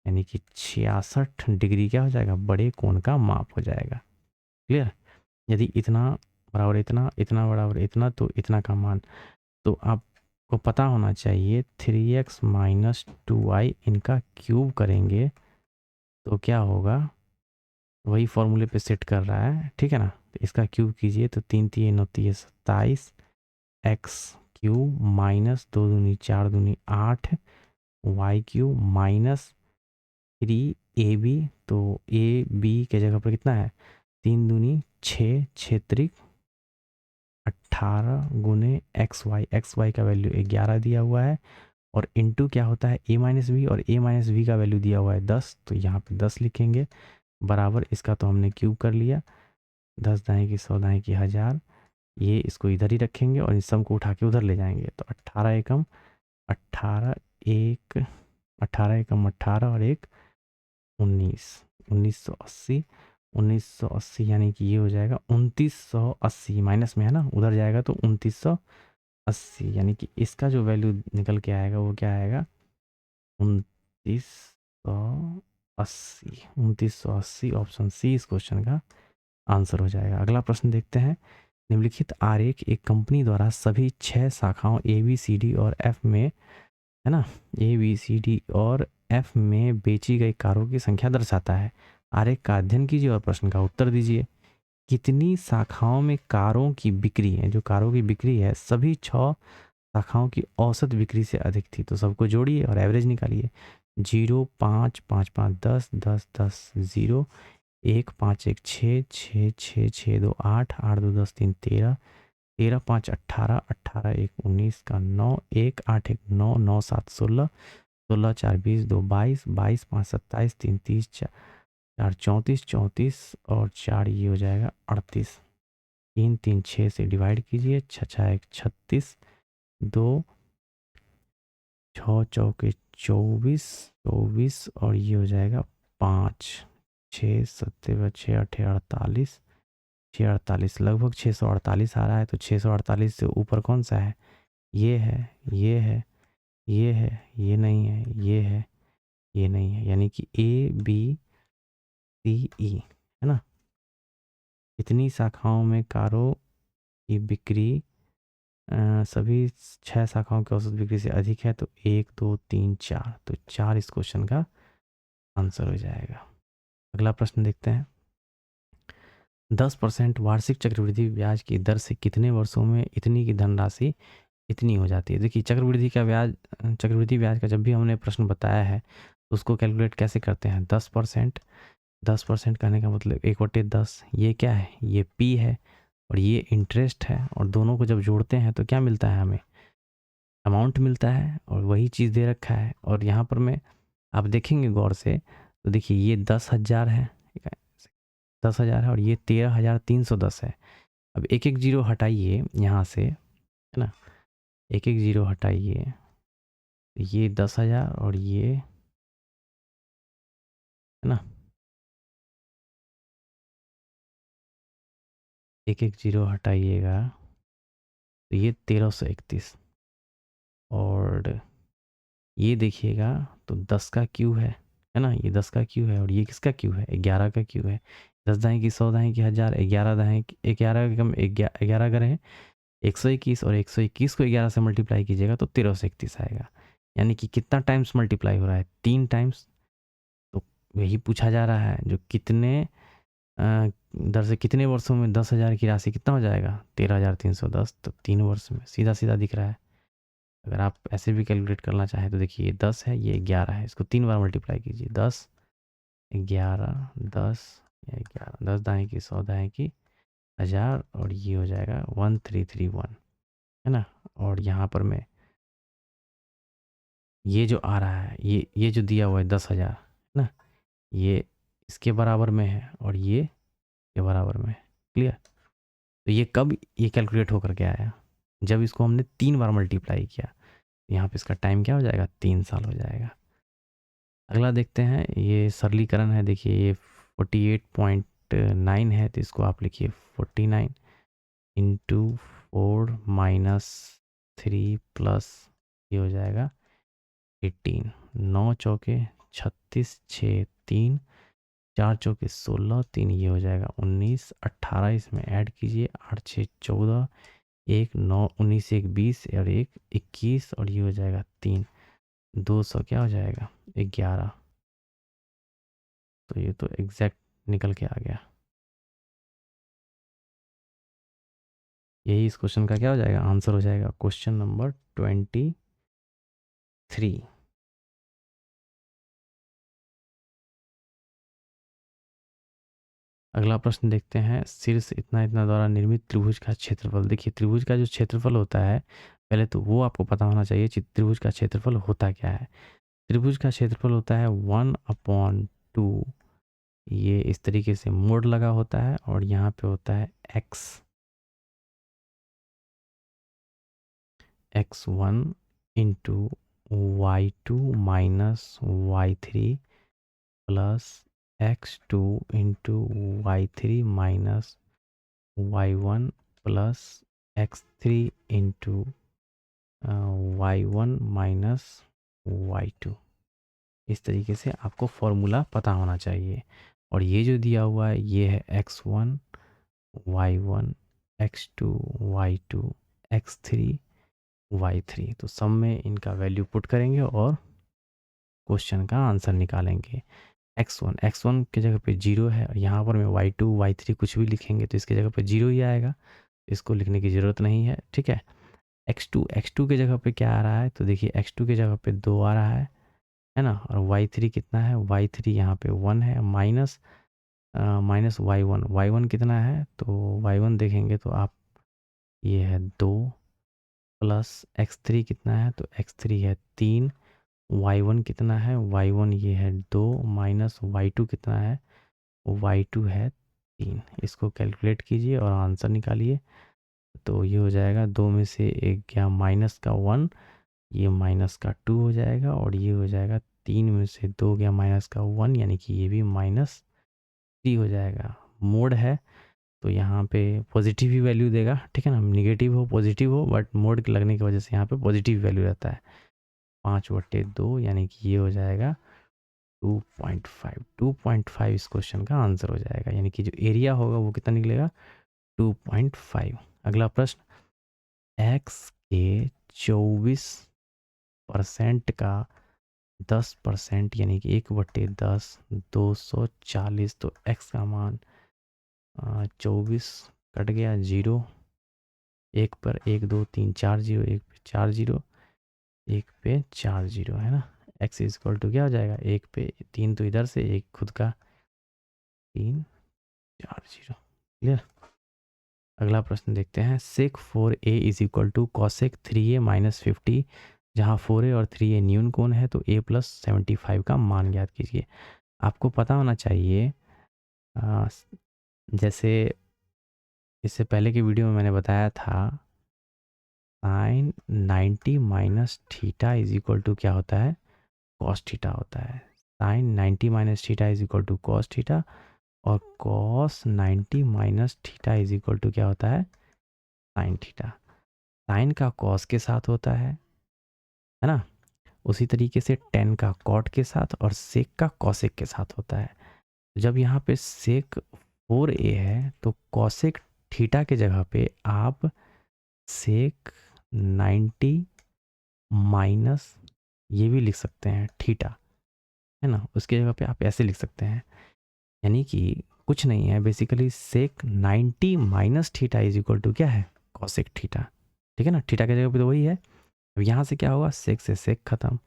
यानी कि 66 डिग्री क्या हो जाएगा, बड़े कोण का माप हो जाएगा। क्लियर। यदि इतना बराबर इतना, इतना बराबर इतना, तो इतना का मान तो आपको पता होना चाहिए। 3x माइनस 2y इनका क्यूब करेंगे तो क्या होगा, वही फॉर्मूले पे सेट कर रहा है, ठीक है ना। तो इसका क्यूब कीजिए तो 3 3 9 3 27, एक्स क्यूब माइनस 2 दूनी 4 दूनी 8, वाई क्यूब माइनस 3ab। तो ए बी के जगह पर कितना है, 3 दूनी 6, 6 त्रिक 18 गुने एक्स वाई का वैल्यू 11 दिया हुआ है, और इनटू क्या होता है ए माइनस वी, और ए माइनस वी का वैल्यू दिया हुआ है 10, तो यहाँ पे 10 लिखेंगे बराबर। इसका तो हमने क्यूब कर लिया, 10 दाएँ की 100 दाएँ की 1000, ये इसको इधर ही रखेंगे और इस सम को उठा के उधर ले जाएंगे। तो 18 एकम 18 1 18 एकम 18 और एक 19, 1980, 1980 यानी कि ये हो जाएगा 2980, माइनस में है ना, उधर जाएगा तो 2980, यानी कि इसका जो वैल्यू निकल के आएगा वो क्या आएगा, 2980, 2980, ऑप्शन सी इस क्वेश्चन का आंसर हो जाएगा। अगला प्रश्न देखते हैं। निम्नलिखित आरेख एक कंपनी द्वारा सभी 6 शाखाओं ए बी सी डी और एफ में, है ना, ए बी सी डी और एफ में बेची गई कारों की संख्या दर्शाता है। आरेख का अध्ययन कीजिए और प्रश्न का उत्तर दीजिए। कितनी शाखाओं में कारों की बिक्री है, जो कारों की बिक्री है सभी 6 शाखाओं की औसत बिक्री से अधिक थी, तो सबको जोड़िए और एवरेज निकालिए। 0, 5, 5, 5, 10, 10, 10, 0, 1, 5, 1, 6, 6, 6, 6, 2, 8, 8, 2, 10, 3, 13, 13, 5, 18, 18, 1, 19 का 9, 1, 8, 1, 9, 9, 7, 16, 16, 4, 20, 2, 22, 22, 5, 27, 3, 30, 4, 34, 34 और 4 ये हो जाएगा 38। 3, 3, 6 से डिवाइड कीजिए, 6, 6, 1, 36, 2, 6 चौके 24, 24 और ये हो जाएगा 5, 6, 7, 6, 8, 48, 648, लगभग 648 आ रहा है। तो 648 से ऊपर कौन सा है, ये है, ये है, ये है, ये नहीं है, ये है, ये नहीं है, यानी कि ए बी सी ई, है ना। इतनी शाखाओं में कारों की बिक्री सभी 6 शाखाओं की औसत बिक्री से अधिक है, तो 1, 2, 3, 4, तो 4 इस क्वेश्चन का आंसर हो जाएगा। अगला प्रश्न देखते हैं। 10% वार्षिक चक्रवृद्धि ब्याज की दर से कितने वर्षों में इतनी की धनराशि इतनी हो जाती है। देखिए चक्रवृद्धि ब्याज का जब भी हमने प्रश्न बताया है तो उसको कैलकुलेट कैसे करते हैं। 10%, 10% कहने का मतलब 1/10, ये क्या है, ये पी है और ये इंटरेस्ट है, और दोनों को जब जोड़ते हैं तो क्या मिलता है, हमें अमाउंट मिलता है, और वही चीज़ दे रखा है। और यहाँ पर मैं आप देखेंगे गौर से तो देखिए ये 10,000 है, 10,000 है, और ये 13,310 है। अब एक एक जीरो हटाइए यहाँ से, है ना, एक एक जीरो हटाइए, ये 10,000 और ये, है ना, एक एक जीरो हटाइएगा तो ये 1331, और ये देखिएगा तो 10 का क्यू है ना, ये 10 का क्यू है, और ये किसका क्यू है, 11 का क्यू है। 10 दाएँ की 100 दाएँ की 1000, 11 दाएँ 11 कम 11 करें 121, और 121 को 11 से मल्टीप्लाई कीजिएगा तो 1331 आएगा। यानी कि कितना टाइम्स मल्टीप्लाई हो रहा है, 3 टाइम्स। तो यही पूछा जा रहा है, जो कितने दर से कितने वर्षों में 10,000 की राशि कितना हो जाएगा, 13,310, तो 3 वर्ष में, सीधा सीधा दिख रहा है। अगर आप ऐसे भी कैलकुलेट करना चाहें तो देखिए ये 10 है, ये 11 है, इसको 3 बार मल्टीप्लाई कीजिए, 10, 11, 10, 11, 10 दाएँ की 100 दाएँ की 1000, और ये हो जाएगा 1331, है ना। और यहाँ पर मैं ये जो आ रहा है, ये जो दिया हुआ है 10,000, है ना, ये इसके बराबर में है, और ये के बराबर में है। क्लियर। तो ये कब ये कैलकुलेट होकर के आया, जब इसको हमने 3 बार मल्टीप्लाई किया। यहाँ पे इसका टाइम क्या हो जाएगा, 3 साल हो जाएगा। अगला देखते हैं, ये सरलीकरण है। देखिए ये 48.9 है, तो इसको आप लिखिए 49 इंटू 4 माइनस 3 प्लस ये हो जाएगा 18, 9 चौके 36, 6 3, 4 चौके 16, 3 ये हो जाएगा 19, 18 इसमें ऐड कीजिए, 8 6 14, 1 9 19 1 20 और 1 21, और ये हो जाएगा 3, 200 क्या हो जाएगा 11। तो ये तो एग्जैक्ट निकल के आ गया। यही इस क्वेश्चन का क्या हो जाएगा, आंसर हो जाएगा, क्वेश्चन नंबर 23। अगला प्रश्न देखते हैं। शीर्ष इतना इतना द्वारा निर्मित त्रिभुज का क्षेत्रफल। देखिए त्रिभुज का जो क्षेत्रफल होता है, पहले तो वो आपको पता होना चाहिए त्रिभुज का क्षेत्रफल होता क्या है। त्रिभुज का क्षेत्रफल होता है 1/2, ये इस तरीके से मोड़ लगा होता है, और यहाँ पे होता है x1 into y2 minus y3 plus x2 into y3 minus y1 plus x3 into y1 minus y2। इस तरीके से आपको फॉर्मूला पता होना चाहिए। और ये जो दिया हुआ है ये है x1 y1 x2 y2 x3 y3। तो सब में इनका वैल्यू पुट करेंगे और क्वेश्चन का आंसर निकालेंगे। x1 की जगह पे 0 है और यहाँ पर मैं y2 y3 कुछ भी लिखेंगे तो इसकी जगह पे 0 ही आएगा, इसको लिखने की ज़रूरत नहीं है। ठीक है, x2 की जगह पे क्या आ रहा है, तो देखिए x2 की जगह पे 2 आ रहा है ना। और y3 कितना है, y3 यहाँ पे 1 है, माइनस माइनस y1 कितना है, तो y1 देखेंगे तो आप ये है 2 प्लस x3 कितना है, तो x3 है 3, y1 कितना है, y1 ये है 2 माइनस y2 कितना है, y2 है 3। इसको कैलकुलेट कीजिए और आंसर निकालिए। तो ये हो जाएगा 2 में से एक गया माइनस का 1, ये माइनस का 2 हो जाएगा, और ये हो जाएगा 3 में से 2 गया माइनस का 1, यानी कि ये भी -3 हो जाएगा। मोड है तो यहाँ पे पॉजिटिव ही वैल्यू देगा, ठीक है ना, नेगेटिव हो पॉजिटिव हो, बट मोड लगने की वजह से यहाँ पे पॉजिटिव वैल्यू रहता है। 5/2 यानी कि ये हो जाएगा 2.5 इस क्वेश्चन का आंसर हो जाएगा, यानी कि जो एरिया होगा वो कितना निकलेगा 2.5। अगला प्रश्न, एक्स के 24% का 10% यानी कि 1/10 240। तो एक्स का मान 24 कट गया 0, एक पर 1 2 3 4 0, एक पे 4 0, एक पे 4 0 है ना। एक्स इक्वल टू क्या हो जाएगा, एक पे 3 तो इधर से, एक खुद का 3 4 0। क्लियर। अगला प्रश्न देखते हैं, sec 4a is equal to cosec 3a minus 50। जहाँ 4a और 3a न्यून कोण है तो a प्लस 75 का मान ज्ञात कीजिए। आपको पता होना चाहिए, आ, जैसे इससे पहले की वीडियो में मैंने बताया था, sine 90 minus theta is equal to क्या होता है, कॉस थीटा होता है। Sine 90 minus theta is equal to cos theta, और cos 90 minus theta is equal to क्या होता है, साइन थीटा। साइन का कॉस के साथ होता है ना। उसी तरीके से टेन का कॉट के साथ और सेक का कॉसेक के साथ होता है। जब यहाँ पे सेक 4a है तो कॉसेक थीटा के जगह पे आप सेक 90 माइनस ये भी लिख सकते हैं थीटा, है ना। उसकी जगह पे आप ऐसे लिख सकते हैं, यानी कि कुछ नहीं है, basically sec 90 minus theta is equal to क्या है, कॉसेक थीटा। ठीक है ना, थीटा की जगह पे तो वही है। अब यहाँ से क्या होगा, सेक से सेक खत्म,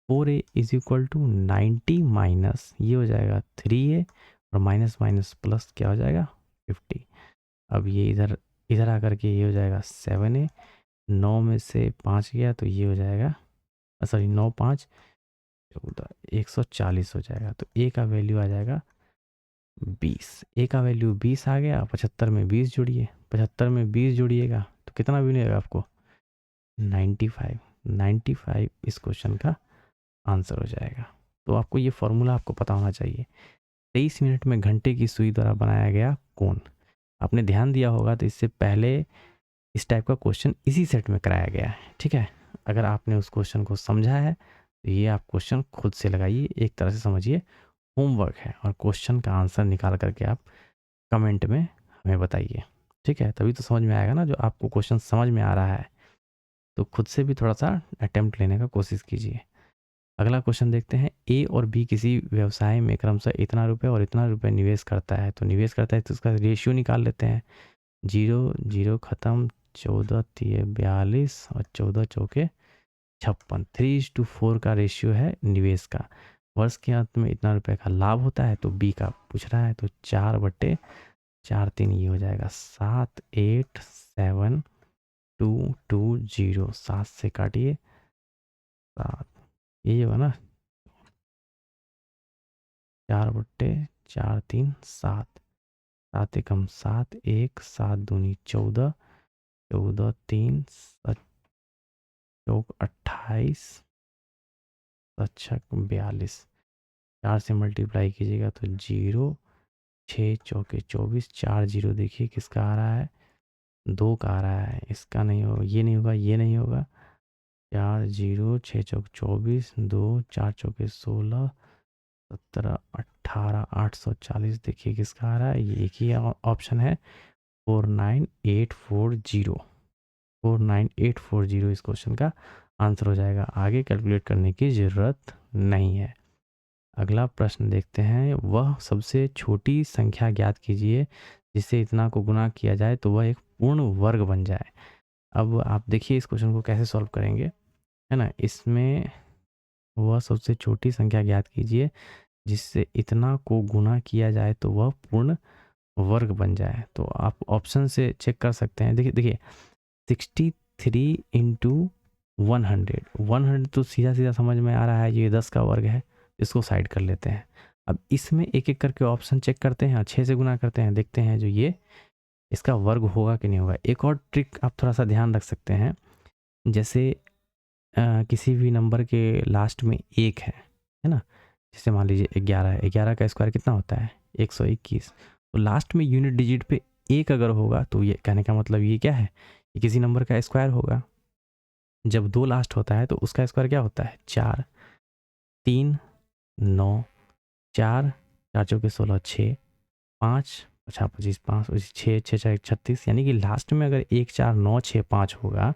4a is equal to 90 minus ये हो जाएगा 3a, और माइनस माइनस प्लस क्या हो जाएगा 50। अब ये इधर इधर आकर के ये हो जाएगा 7a, 9 में से 5 गया तो ये हो जाएगा, सॉरी 9 5 14, 140 हो जाएगा। तो a का वैल्यू आ जाएगा 20। a का वैल्यू 20 आ गया। 75 में 20 जोड़िए, 75 में 20 जोड़िएगा तो कितना भी मिलेगा आपको, 95। 95 इस क्वेश्चन का आंसर हो जाएगा। तो आपको ये फॉर्मूला आपको पता होना चाहिए। 23 मिनट में घंटे की सुई द्वारा बनाया गया कोण। आपने ध्यान दिया होगा तो इससे पहले इस टाइप का क्वेश्चन इसी सेट में कराया गया है। ठीक है, अगर आपने उस क्वेश्चन को समझा है तो ये आप क्वेश्चन खुद से लगाइए, एक तरह से समझिए होमवर्क है, और क्वेश्चन का आंसर निकाल करके आप कमेंट में हमें बताइए। ठीक है, तभी तो समझ में आएगा ना, जो आपको क्वेश्चन समझ में आ रहा है तो खुद से भी थोड़ा सा अटेम्प्ट लेने का कोशिश कीजिए। अगला क्वेश्चन देखते हैं, ए और बी किसी व्यवसाय में क्रमशः इतना रुपए और इतना रुपए निवेश करता है। तो निवेश करता है तो उसका रेशियो निकाल लेते हैं। 0 0 खत्म, 14 3 42 और 14 चौके 56। 3:4 का रेशियो है निवेश का। वर्ष के अंत में इतना रुपए का लाभ होता है, तो बी का पूछ रहा है, तो 4/4 3 ये हो जाएगा 7 8 7 2 2 0। 7 से काटिए 7, ये होगा ना, 4/4 3 7, 7 एकम 7 1 7 दूनी 14, 14 3 7 चौक 28 अच्छा 42, 4 से मल्टीप्लाई कीजिएगा तो 0, 6 चौके 24, 4 जीरो देखिए किसका आ रहा है, 2 का आ रहा है, इसका नहीं होगा, ये नहीं होगा, ये नहीं होगा। 4 जीरो 6 चौक 24, 2 4 चौके 16, 17 18, 840 देखिए किसका आ रहा है, ये एक ही ऑप्शन है 49840। 49840 इस क्वेश्चन का आंसर हो जाएगा, आगे कैलकुलेट करने की ज़रूरत नहीं है। अगला प्रश्न देखते हैं, वह सबसे छोटी संख्या ज्ञात कीजिए जिससे इतना को गुना किया जाए तो वह एक पूर्ण वर्ग बन जाए। अब आप देखिए इस क्वेश्चन को कैसे सॉल्व करेंगे, है ना। इसमें वह सबसे छोटी संख्या ज्ञात कीजिए जिससे इतना को गुना किया जाए तो वह पूर्ण वर्ग बन जाए। तो आप ऑप्शन से चेक कर सकते हैं। देखिए देखिए 63 इंटू 100 तो सीधा सीधा समझ में आ रहा है ये 10 का वर्ग है, इसको साइड कर लेते हैं। अब इसमें एक एक करके ऑप्शन चेक करते हैं और 6 से गुना करते हैं, देखते हैं जो ये इसका वर्ग होगा कि नहीं होगा। एक और ट्रिक आप थोड़ा सा ध्यान रख सकते हैं, जैसे किसी भी नंबर के लास्ट में एक है ना। जैसे मान लीजिए 11 है, 11 का स्क्वायर कितना होता है 121, तो लास्ट में यूनिट डिजिट पे एक अगर होगा तो ये कहने का मतलब ये क्या है, ये किसी नंबर का स्क्वायर होगा। जब 2 लास्ट होता है तो उसका स्क्वायर क्या होता है 4, 3 9, 4 4 चौके 16, 6 5 अच्छा 25 5 6 6 4 36, यानी कि लास्ट में अगर 1 4 9 6 5 होगा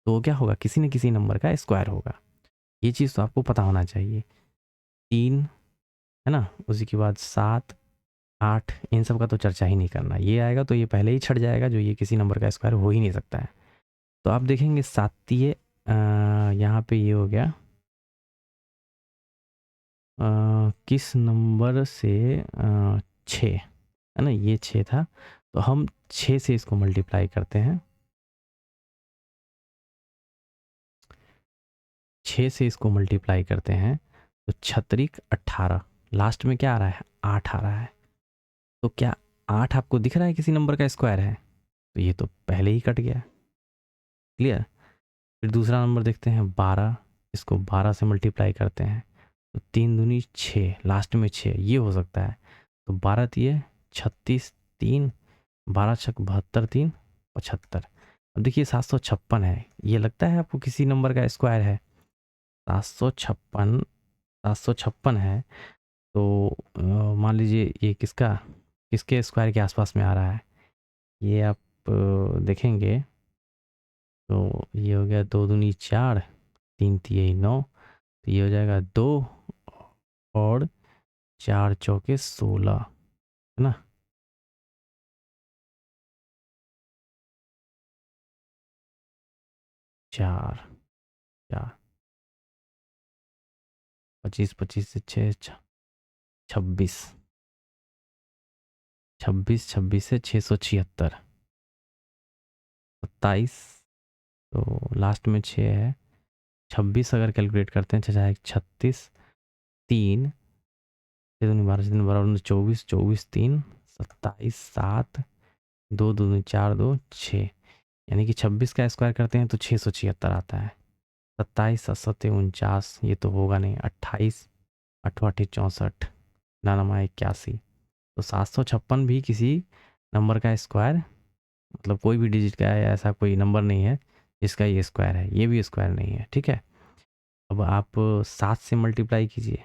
तो क्या होगा, किसी न किसी नंबर का स्क्वायर होगा। ये चीज़ तो आपको पता होना चाहिए। 3 है ना, उसी के बाद 7 8 इन सब का तो चर्चा ही नहीं करना, ये आएगा तो ये पहले ही छट जाएगा, जो ये किसी नंबर का स्क्वायर हो ही नहीं सकता है। तो आप देखेंगे सातीय यहाँ पे ये हो गया किस नंबर से 6 है ना, ये 6 था, तो हम 6 से इसको मल्टीप्लाई करते हैं, 6 से इसको मल्टीप्लाई करते हैं तो 6 18, लास्ट में क्या आ रहा है 8 आ रहा है। तो क्या 8 आपको दिख रहा है किसी नंबर का स्क्वायर है, तो ये तो पहले ही कट गया। क्लियर। फिर दूसरा नंबर देखते हैं 12, इसको 12 से मल्टीप्लाई करते हैं तो 3 दूनी 6, लास्ट में 6, ये हो सकता है। तो 12 तिये 36, 3 12 छक 72, 3 75। अब देखिए 756 है, ये लगता है आपको किसी नंबर का स्क्वायर है। 756 756 है, तो मान लीजिए ये किसका किसके स्क्वायर के आसपास में आ रहा है, ये आप देखेंगे तो ये हो गया 2 दूनी 4, 3 तिये 9, तो ये हो जाएगा 2 और 4 चौके 16, है ना। 4 4 25 25 से 6 26, 26 26 से 676, 27, तो लास्ट में 6 है। 26 अगर कैलकुलेट करते हैं 6 36, 3 दूनी 12 दिन बराबर 24, 24 3 27, 7 2 दूनी 4 2 6, यानी कि 26 का स्क्वायर करते हैं तो 676 आता है। 27 7 49, ये तो होगा नहीं। 28 8 8 64, 99 81, तो 756 भी किसी नंबर का स्क्वायर, मतलब कोई भी डिजिट का है, ऐसा कोई नंबर नहीं है जिसका ये स्क्वायर है, ये भी स्क्वायर नहीं है। ठीक है, अब आप 7 से मल्टीप्लाई कीजिए,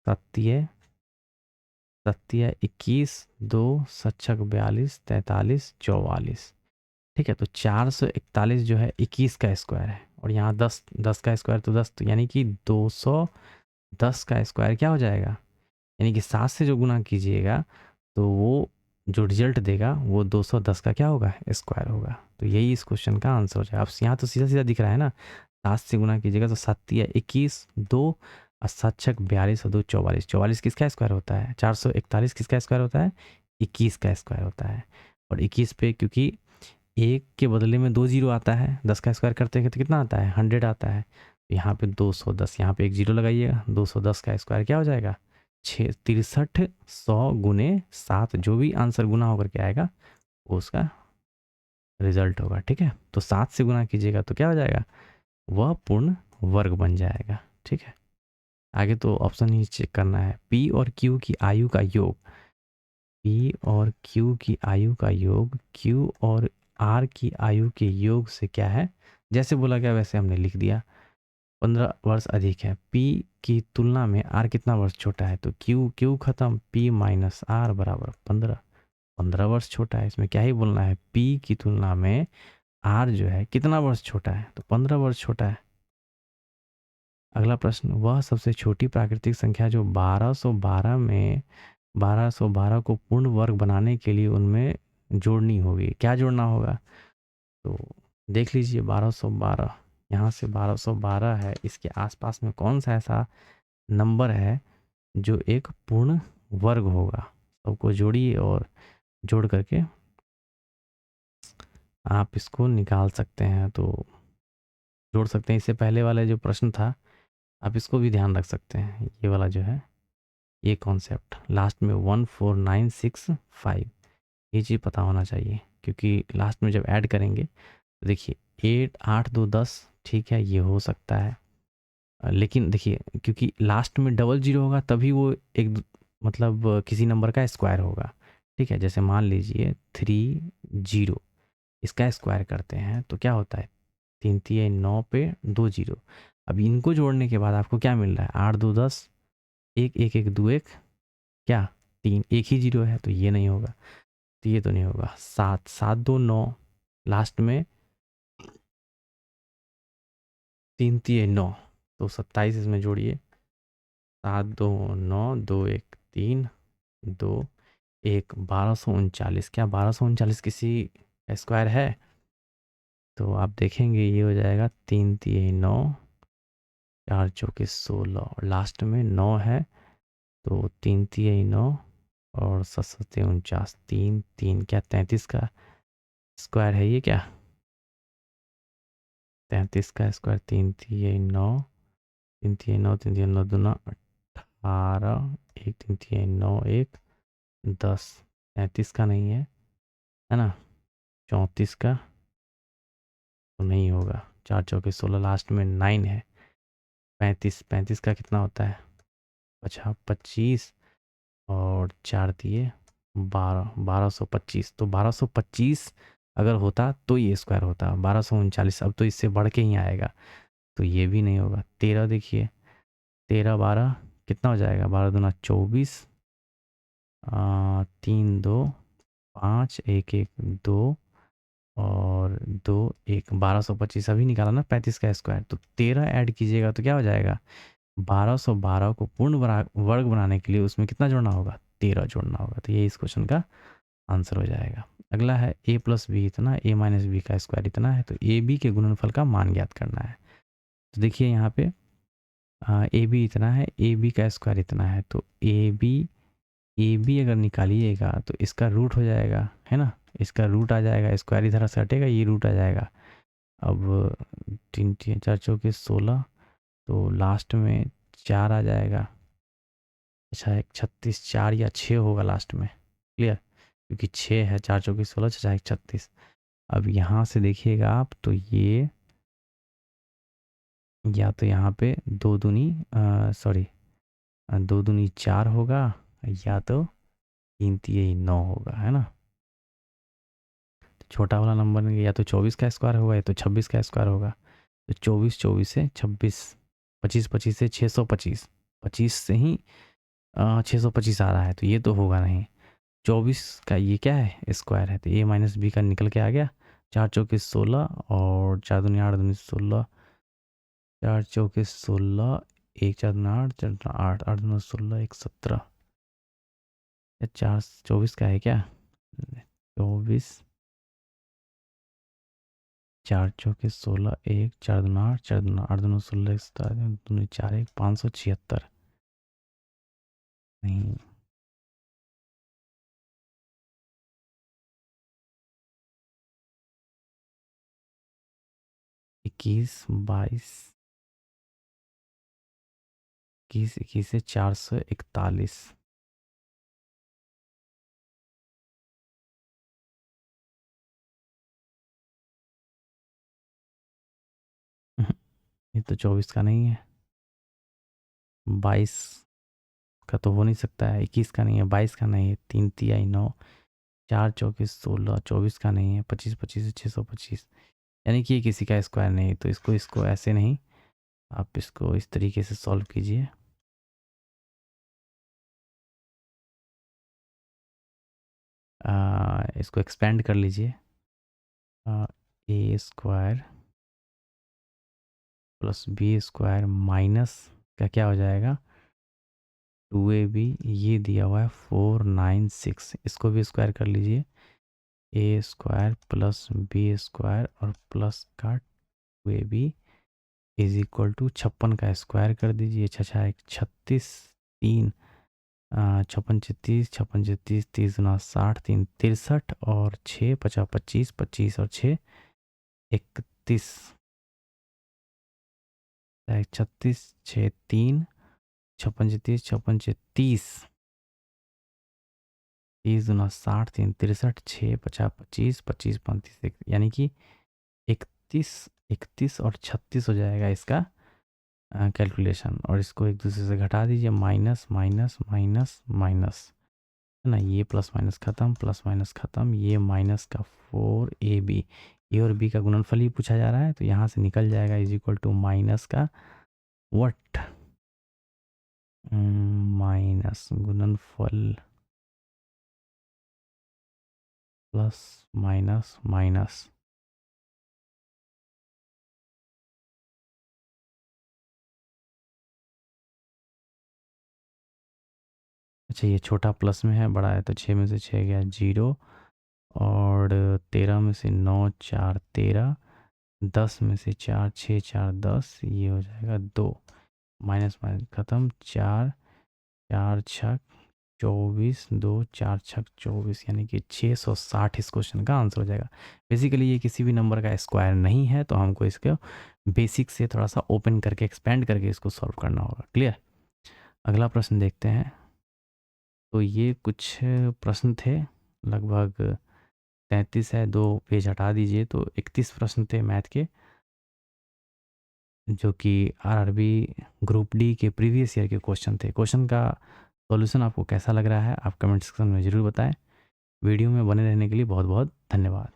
सत्य सत्य 21 2 सच्छक 42 43 44। ठीक है, तो 441 जो है 21 का स्क्वायर है, और यहाँ 10 10 का स्क्वायर तो 10, तो यानी कि 210 का स्क्वायर क्या हो जाएगा, यानी कि 7 से जो गुना कीजिएगा तो वो जो रिजल्ट देगा वो 210 का क्या होगा स्क्वायर होगा। तो यही इस क्वेश्चन का आंसर हो जाएगा। अब यहाँ तो सीधा सीधा दिख रहा है ना, 7 से गुना कीजिएगा तो 7 या 21 2 और 7 छक 42 और 2 44, 44 किसका स्क्वायर होता है, 441 किसका स्क्वायर होता है 21 का स्क्वायर होता है। और 21 पे क्योंकि 1 के बदले में 2 ज़ीरो आता है, 10 का स्क्वायर करते हैं तो कितना आता है 100 आता है। यहाँ पे 210, यहाँ पे एक ज़ीरो लगाइएगा, 210 का स्क्वायर क्या हो जाएगा 6300 गुने 7, जो भी आंसर गुना होकर के आएगा वो उसका रिजल्ट होगा। ठीक है, तो 7 से गुना कीजिएगा तो क्या हो जाएगा, वह पूर्ण वर्ग बन जाएगा। ठीक है, आगे तो ऑप्शन ही चेक करना है। पी और क्यू की आयु का योग, पी और क्यू की आयु का योग क्यू और आर की आयु के योग से क्या है, जैसे बोला गया वैसे हमने लिख दिया। 15 वर्ष अधिक है, पी की तुलना में आर कितना वर्ष छोटा है, तो क्यू क्यू खत्म, पी माइनस आर बराबर 15, 15 वर्ष छोटा है। इसमें क्या ही बोलना है, पी की तुलना में आर जो है कितना वर्ष छोटा है, तो 15 वर्ष छोटा है। अगला प्रश्न, वह सबसे छोटी प्राकृतिक संख्या जो 1212 को पूर्ण वर्ग बनाने के लिए उनमें जोड़नी होगी, क्या जोड़ना होगा, तो देख लीजिए 1212, यहाँ से 1212 है, इसके आसपास में कौन सा ऐसा नंबर है जो एक पूर्ण वर्ग होगा। सबको जोड़िए और जोड़ करके आप इसको निकाल सकते हैं, तो जोड़ सकते हैं। इससे पहले वाला जो प्रश्न था आप इसको भी ध्यान रख सकते हैं, ये वाला जो है ये कॉन्सेप्ट लास्ट में 14965, ये चीज़ पता होना चाहिए, क्योंकि लास्ट में जब ऐड करेंगे तो देखिए 8 8 2 10, ठीक है ये हो सकता है, लेकिन देखिए क्योंकि लास्ट में डबल जीरो होगा तभी वो एक मतलब किसी नंबर का स्क्वायर होगा। ठीक है, जैसे मान लीजिए 30, इसका स्क्वायर करते हैं तो क्या होता है 3 3 9 पे 2 जीरो। अब इनको जोड़ने के बाद आपको क्या मिल रहा है 8 2 10, 1 1 1 2 1, क्या 3, एक ही जीरो है तो ये नहीं होगा, तो ये तो नहीं होगा। 7 7 2 9, लास्ट में 3 3 9, तो 27 इसमें जोड़िए, 7 2 9 2 1 3 2 1, 1239, क्या 1239 किसी का स्क्वायर है, तो आप देखेंगे ये हो जाएगा 3 3 9, 4 चौके 16 और लास्ट में 9 है, तो 3 3 9 और 7 7 49, 3 3, क्या 33 का स्क्वायर है ये, क्या 33 का स्क्वायर, 3 3 9, 3 3 9, 3 3 9 दूना 18, 1 3 3 9 1 10, 33 का नहीं है ना, 34 का तो नहीं होगा, 4 चौके 16, लास्ट में 9 है, 35 35 का कितना होता है, अच्छा 25 और 4 दिए 12, 1225, तो 1225 अगर होता तो ये स्क्वायर होता, 1239 अब तो इससे बढ़ के ही आएगा, तो ये भी नहीं होगा। 13 देखिए, 13 12 कितना हो जाएगा, 12 दूना 24, 3 2 5 1 1 2 और 2 1, 1225 अभी निकाला ना 35 का स्क्वायर, तो 13 ऐड कीजिएगा तो क्या हो जाएगा 1212 को पूर्ण वर्ग बनाने के लिए उसमें कितना जोड़ना होगा, 13 जोड़ना होगा, तो ये इस क्वेश्चन का आंसर हो जाएगा। अगला है a प्लस बी इतना, a माइनस बी का स्क्वायर इतना है, तो ए बी के गुणनफल का मान ज्ञात करना है। तो देखिए यहाँ पे ए बी इतना है, ए बी का स्क्वायर इतना है, तो ए बी अगर निकालिएगा तो इसका रूट हो जाएगा, है ना, इसका रूट आ जाएगा, स्क्वायर इधर से हटेगा, ये रूट आ जाएगा। अब 3 3 4 चौके 16, तो लास्ट में 4 आ जाएगा, अच्छा एक 36, 4 या 6 होगा लास्ट में, क्लियर, क्योंकि 6 है, 4 चौके 16, अच्छा एक 36। अब यहाँ से देखिएगा आप तो ये या तो यहाँ पे 2 दूनी सॉरी 2 दूनी 4 होगा, या तो 3 3 9 होगा, है ना, छोटा वाला नंबर या तो 24 का स्क्वायर होगा या तो 26 का स्क्वायर होगा, तो 24 24 से 26, 25 25 से 625, 25 से ही 625 आ रहा है, तो ये तो होगा नहीं। 24 का ये क्या है स्क्वायर है, तो ए माइनस बी का निकल के आ गया, 4 चौके 16 और 4 दूनी 8 दूनी 16, 4 चौके 16, 1 4 दूनी 8, 4 दूनी 8, 8 दूनी 16, 1 17, 4 24 का है क्या, 24, 4 चौके 16, 1 4 दूना 8, 4 दूना 8 दूना 16, 1 17, दूनी 4 1 576, नहीं 21 22 21 से 441। ये तो 24 का नहीं है, 22 का तो हो नहीं सकता है, 21 का नहीं है, 22 का नहीं है, 3 तिहाई 9, 4 चौके 16, 24 का नहीं है, 25 25 से 625, यानी कि ये किसी का स्क्वायर नहीं। तो इसको इसको ऐसे नहीं, आप इसको इस तरीके से सॉल्व कीजिए। इसको एक्सपेंड कर लीजिए। A square plus b square minus का क्या हो जाएगा 2ab, ये दिया हुआ है 496, इसको भी स्क्वायर कर लीजिए। A square plus b square और प्लस का 2ab इज इक्वल टू 56 का स्क्वायर कर दीजिए। 36 3 56 36 56 36 30 गुना 60 3 63 और 6 50 25 25 और 6 31, 36 6 3 56 36 56 30 30 गुना 60 3 63 6 50 25 25 35, यानी कि 31 31 और 36 हो जाएगा इसका कैलकुलेशन। और इसको एक दूसरे से घटा दीजिए, माइनस माइनस माइनस माइनस, है ना, ये प्लस माइनस ख़त्म, प्लस माइनस ख़त्म, ये माइनस का 4ab, ए और बी का गुणनफल ही पूछा जा रहा है, तो यहाँ से निकल जाएगा इज इक्वल टू माइनस का वट, माइनस गुणनफल प्लस माइनस माइनस। अच्छा, ये छोटा प्लस में है, बड़ा है, तो 6 में से 6 गया 0, और 13 में से 9 4 13, 10 में से 4 6 4 10, ये हो जाएगा 2, माइनस माइनस ख़त्म, 4 4 छक 24, 2 4 छक 24, यानी कि 660 इस क्वेश्चन का आंसर हो जाएगा। बेसिकली ये किसी भी नंबर का स्क्वायर नहीं है, तो हमको इसको बेसिक से थोड़ा सा ओपन करके एक्सपेंड करके इसको सॉल्व करना होगा। क्लियर? अगला प्रश्न देखते हैं। तो ये कुछ प्रश्न थे, लगभग 33 है, 2 पेज हटा दीजिए, तो 31 प्रश्न थे मैथ के, जो कि आरआरबी ग्रुप डी के प्रीवियस ईयर के क्वेश्चन थे। क्वेश्चन का सॉल्यूशन आपको कैसा लग रहा है, आप कमेंट सेक्शन में ज़रूर बताएं। वीडियो में बने रहने के लिए बहुत बहुत धन्यवाद।